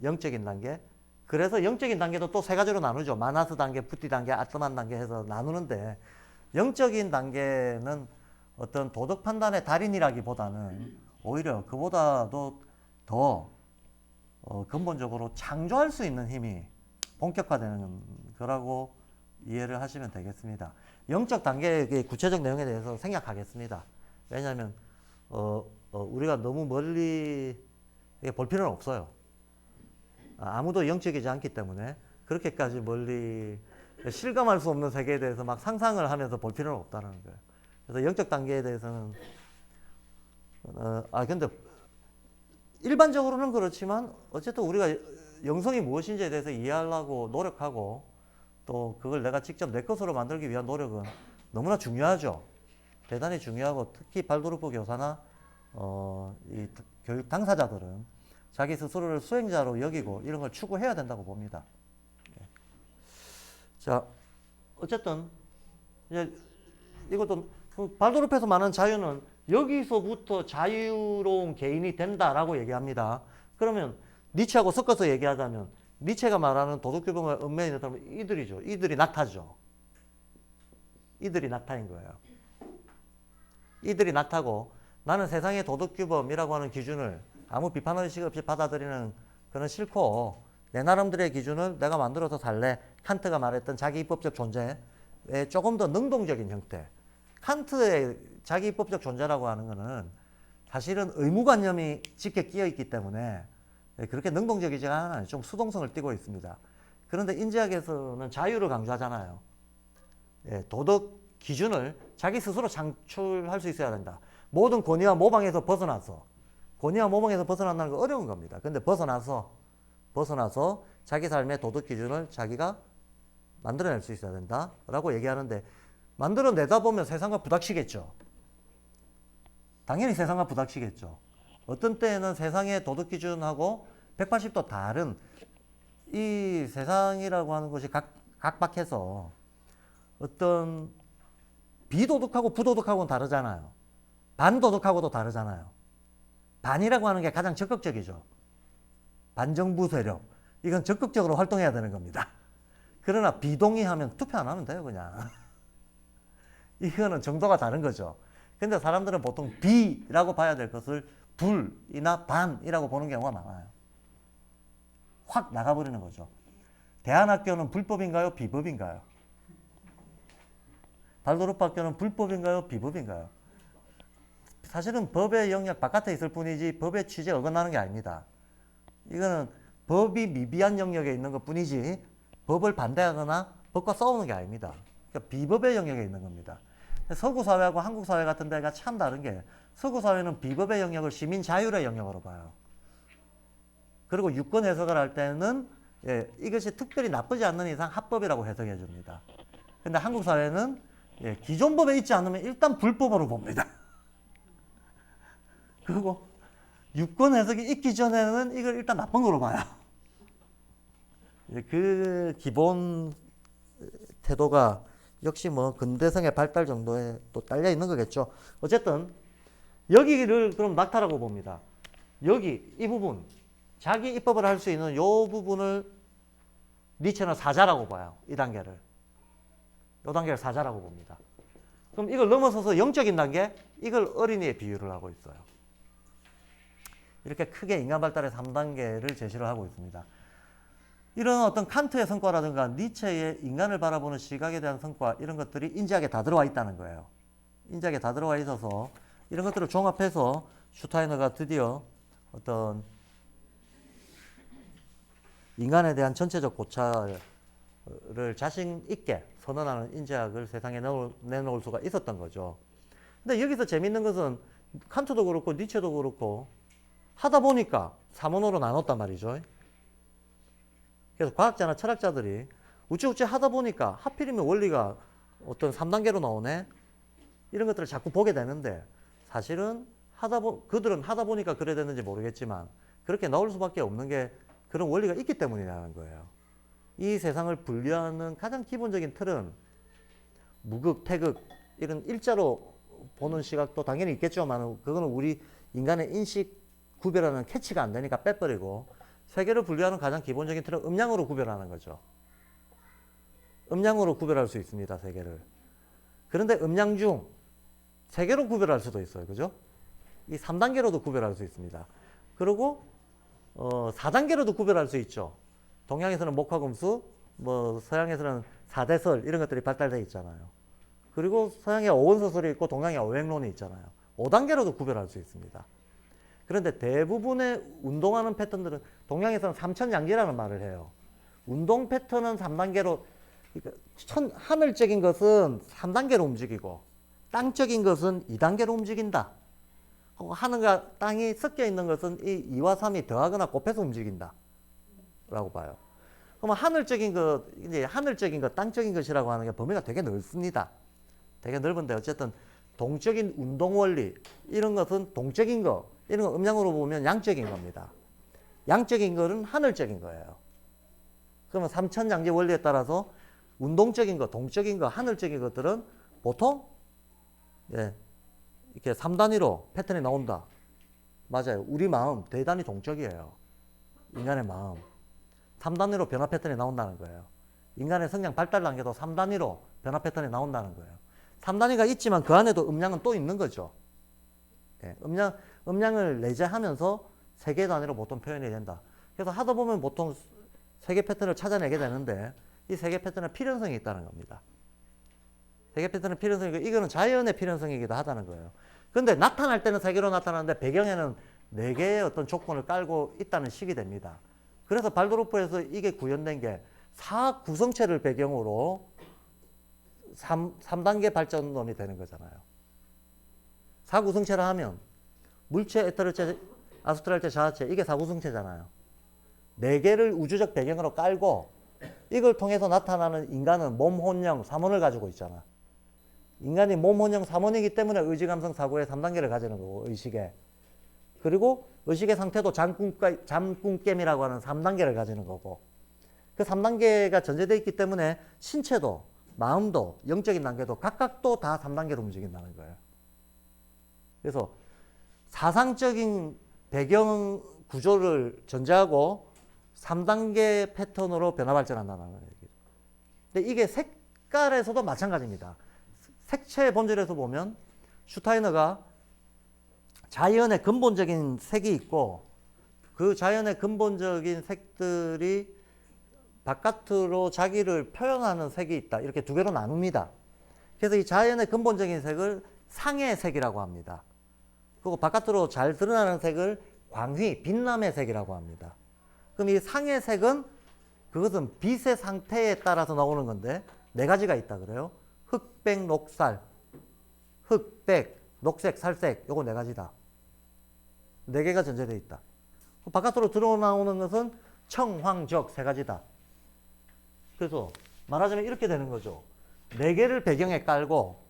영적인 단계. 그래서 영적인 단계도 또 세 가지로 나누죠. 마나스 단계, 부티 단계, 아트만 단계 해서 나누는데, 영적인 단계는 어떤 도덕 판단의 달인이라기보다는 오히려 그보다도 더 근본적으로 창조할 수 있는 힘이 본격화되는 거라고 이해를 하시면 되겠습니다. 영적 단계의 구체적 내용에 대해서 생략하겠습니다. 왜냐하면 우리가 너무 멀리 볼 필요는 없어요. 아무도 영적이지 않기 때문에 그렇게까지 멀리 실감할 수 없는 세계에 대해서 막 상상을 하면서 볼 필요는 없다는 거예요. 그래서 영적 단계에 대해서는 근데 일반적으로는 그렇지만 어쨌든 우리가 영성이 무엇인지에 대해서 이해하려고 노력하고, 또 그걸 내가 직접 내 것으로 만들기 위한 노력은 너무나 중요하죠. 대단히 중요하고, 특히 발도르프 교사나 이 교육 당사자들은 자기 스스로를 수행자로 여기고 이런 걸 추구해야 된다고 봅니다. 자, 어쨌든 이제 이것도 발도르페에서 말하는 자유는 여기서부터 자유로운 개인이 된다라고 얘기합니다. 그러면 니체하고 섞어서 얘기하자면 니체가 말하는 도덕규범과 은면이 있다면 이들이죠. 이들이 낙타죠. 이들이 낙타인 거예요. 이들이 낙타고 나는 세상의 도덕규범이라고 하는 기준을 아무 비판의식 없이 받아들이는 그런 싫고 내 나름대로의 기준을 내가 만들어서 살래. 칸트가 말했던 자기 입법적 존재의 조금 더 능동적인 형태. 칸트의 자기 입법적 존재라고 하는 것은 사실은 의무관념이 짙게 끼어 있기 때문에 그렇게 능동적이지 않아요. 좀 수동성을 띠고 있습니다. 그런데 인지학에서는 자유를 강조하잖아요. 도덕 기준을 자기 스스로 창출할 수 있어야 된다. 모든 권위와 모방에서 벗어나서 권위와 모방에서 벗어난다는 거 어려운 겁니다. 근데 벗어나서 자기 삶의 도덕 기준을 자기가 만들어낼 수 있어야 된다라고 얘기하는데 만들어내다 보면 세상과 부닥치겠죠. 당연히 세상과 부닥치겠죠. 어떤 때에는 세상의 도덕 기준하고 180도 다른 이 세상이라고 하는 것이 각박해서 어떤 비도덕하고 부도덕하고는 다르잖아요. 반도덕하고도 다르잖아요. 반이라고 하는 게 가장 적극적이죠. 반정부 세력. 이건 적극적으로 활동해야 되는 겁니다. 그러나 비동의하면 투표 안 하면 돼요, 그냥. 이거는 정도가 다른 거죠. 근데 사람들은 보통 비라고 봐야 될 것을 불이나 반이라고 보는 경우가 많아요. 확 나가버리는 거죠. 대안학교는 불법인가요? 비법인가요? 발도르프 학교는 불법인가요? 비법인가요? 사실은 법의 영역 바깥에 있을 뿐이지 법의 취지에 어긋나는 게 아닙니다. 이거는 법이 미비한 영역에 있는 것 뿐이지 법을 반대하거나 법과 싸우는 게 아닙니다. 그러니까 비법의 영역에 있는 겁니다. 서구 사회하고 한국 사회 같은 데가 참 다른 게 서구 사회는 비법의 영역을 시민 자율의 영역으로 봐요. 그리고 유권 해석을 할 때는 이것이 특별히 나쁘지 않는 이상 합법이라고 해석해 줍니다. 근데 한국 사회는 기존 법에 있지 않으면 일단 불법으로 봅니다. 그리고 유권 해석이 있기 전에는 이걸 일단 나쁜 거로 봐요. 그 기본 태도가 역시 뭐 근대성의 발달 정도에 또 딸려 있는 거겠죠. 어쨌든 여기를 그럼 낙타라고 봅니다. 여기 이 부분 자기 입법을 할 수 있는 이 부분을 니체는 사자라고 봐요. 이 단계를. 이 단계를 사자라고 봅니다. 그럼 이걸 넘어서서 영적인 단계 이걸 어린이에 비유를 하고 있어요. 이렇게 크게 인간 발달의 3단계를 제시를 하고 있습니다. 이런 어떤 칸트의 성과라든가 니체의 인간을 바라보는 시각에 대한 성과 이런 것들이 인지학에 다 들어와 있다는 거예요. 인지학에 다 들어와 있어서 이런 것들을 종합해서 슈타이너가 드디어 어떤 인간에 대한 전체적 고찰을 자신 있게 선언하는 인지학을 세상에 내놓을 수가 있었던 거죠. 근데 여기서 재밌는 것은 칸트도 그렇고 니체도 그렇고 하다 보니까 3원으로 나눴단 말이죠. 그래서 과학자나 철학자들이 우찌우찌 하다 보니까 하필이면 원리가 어떤 3단계로 나오네? 이런 것들을 자꾸 보게 되는데 사실은 그들은 하다 보니까 그래 됐는지 모르겠지만 그렇게 나올 수밖에 없는 게 그런 원리가 있기 때문이라는 거예요. 이 세상을 분류하는 가장 기본적인 틀은 무극, 태극 이런 일자로 보는 시각도 당연히 있겠지만 그거는 우리 인간의 인식 구별하는 캐치가 안 되니까 빼버리고 세계를 분류하는 가장 기본적인 틀은 음량으로 구별하는 거죠. 음량으로 구별할 수 있습니다. 세계를. 그런데 음량 중 세계로 구별할 수도 있어요. 그죠? 이 3단계로도 구별할 수 있습니다. 그리고 4단계로도 구별할 수 있죠. 동양에서는 목화금수, 서양에서는 사대설 이런 것들이 발달되어 있잖아요. 그리고 서양에 어원서설이 있고 동양에 어획론이 있잖아요. 5단계로도 구별할 수 있습니다. 그런데 대부분의 운동하는 패턴들은 동양에서는 삼천양지라는 말을 해요. 운동 패턴은 3단계로 하늘적인 것은 3단계로 움직이고 땅적인 것은 2단계로 움직인다. 하늘과 땅이 섞여 있는 것은 이 2와 3이 더하거나 곱해서 움직인다. 라고 봐요. 그러면 하늘적인 것, 땅적인 것이라고 하는 게 범위가 되게 넓습니다. 되게 넓은데 어쨌든 동적인 운동 원리, 이런 것은 동적인 거, 이런 거 음량으로 보면 양적인 겁니다. 양적인 거는 하늘적인 거예요. 그러면 삼천양지 원리에 따라서 운동적인 거, 동적인 거, 하늘적인 것들은 보통 예, 이렇게 3단위로 패턴이 나온다. 맞아요. 우리 마음 대단히 동적이에요. 인간의 마음. 3단위로 변화 패턴이 나온다는 거예요. 인간의 성장 발달 단계도 3단위로 변화 패턴이 나온다는 거예요. 3단위가 있지만 그 안에도 음량은 또 있는 거죠. 예, 음량을 내재하면서 세개 단위로 보통 표현이 된다. 그래서 하다 보면 보통 세개 패턴을 찾아내게 되는데 이 세개 패턴은 필연성이 있다는 겁니다. 세개 패턴은 필연성이고 이거는 자연의 필연성이기도 하다는 거예요. 근데 나타날 때는 세 개로 나타나는데 배경에는 네 개의 어떤 조건을 깔고 있다는 식이 됩니다. 그래서 발도르프에서 이게 구현된 게 4구성체를 배경으로 3단계 발전론이 되는 거잖아요. 4구성체라 하면 물체, 에터르체, 아스트랄체, 자아체 이게 4구성체잖아요. 네 개를 우주적 배경으로 깔고 이걸 통해서 나타나는 인간은 몸, 혼영, 삼원을 가지고 있잖아. 인간이 몸, 혼영, 삼원이기 때문에 의지, 감성, 사고의 3단계를 가지는 거고 의식에. 그리고 의식의 상태도 잠꿈깸이라고 하는 3단계를 가지는 거고 그 3단계가 전제되어 있기 때문에 신체도 마음도 영적인 단계도 각각 또 다 3단계로 움직인다는 거예요. 그래서 사상적인 배경 구조를 전제하고 3단계 패턴으로 변화 발전한다는 얘기죠. 근데 이게 색깔에서도 마찬가지입니다. 색채의 본질에서 보면 슈타이너가 자연의 근본적인 색이 있고 그 자연의 근본적인 색들이 바깥으로 자기를 표현하는 색이 있다. 이렇게 두 개로 나눕니다. 그래서 이 자연의 근본적인 색을 상의 색이라고 합니다. 그리고 바깥으로 잘 드러나는 색을 광휘, 빛남의 색이라고 합니다. 그럼 이 상의 색은 그것은 빛의 상태에 따라서 나오는 건데 네 가지가 있다 그래요. 흑백, 녹살, 흑백, 녹색, 살색 요거 네 가지다. 네 개가 전제되어 있다. 바깥으로 드러나오는 것은 청, 황, 적 세 가지다. 그래서 말하자면 이렇게 되는 거죠. 네 개를 배경에 깔고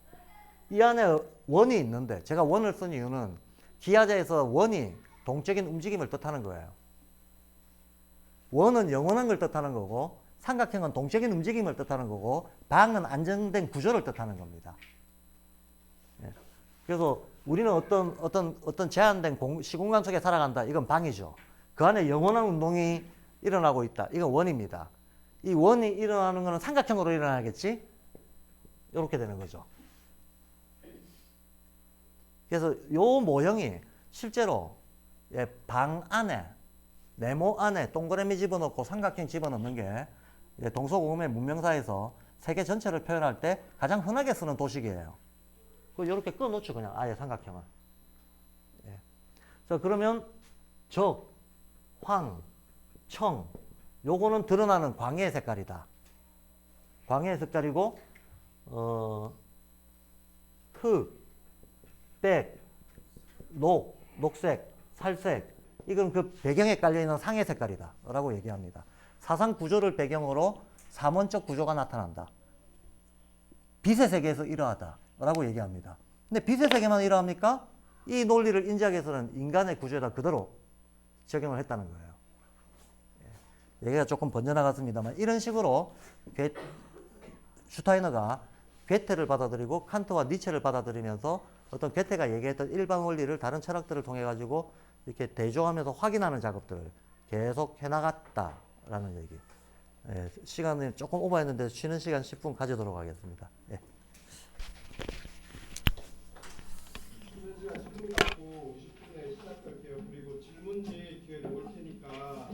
이 안에 원이 있는데 제가 원을 쓴 이유는 기하자에서 원이 동적인 움직임을 뜻하는 거예요. 원은 영원한 걸 뜻하는 거고 삼각형은 동적인 움직임을 뜻하는 거고 방은 안정된 구조를 뜻하는 겁니다. 예. 그래서 우리는 어떤 제한된 시공간 속에 살아간다. 이건 방이죠. 그 안에 영원한 운동이 일어나고 있다. 이건 원입니다. 이 원이 일어나는 것은 삼각형으로 일어나겠지? 이렇게 되는 거죠. 그래서 요 모형이 실제로 방 안에 네모 안에 동그라미 집어넣고 삼각형 집어넣는 게 동서고금의 문명사에서 세계 전체를 표현할 때 가장 흔하게 쓰는 도식이에요. 이렇게 끊어놓죠 그냥 아예 삼각형을. 자 그러면 적, 황, 청 요거는 드러나는 광해의 색깔이다. 광해의 색깔이고 흑, 백, 녹색, 살색 이건 그 배경에 깔려있는 상의 색깔이다 라고 얘기합니다. 사상 구조를 배경으로 삼원적 구조가 나타난다. 빛의 세계에서 이러하다 라고 얘기합니다. 근데 빛의 세계만 이러합니까? 이 논리를 인지하기 위해서는 인간의 구조에다 그대로 적용을 했다는 거예요. 얘기가 조금 번져나갔습니다만 이런 식으로 슈타이너가 괴테를 받아들이고 칸트와 니체를 받아들이면서 어떤 괴테가 얘기했던 일반 원리를 다른 철학들을 통해 가지고 이렇게 대조하면서 확인하는 작업들을 계속 해나갔다라는 얘기. 시간이 조금 오버했는데 쉬는 시간 10분 가지도록 하겠습니다. 쉬는 시간 10분 갖고 50분에 시작할게요. 그리고 질문지 뒤에 놓을 테니까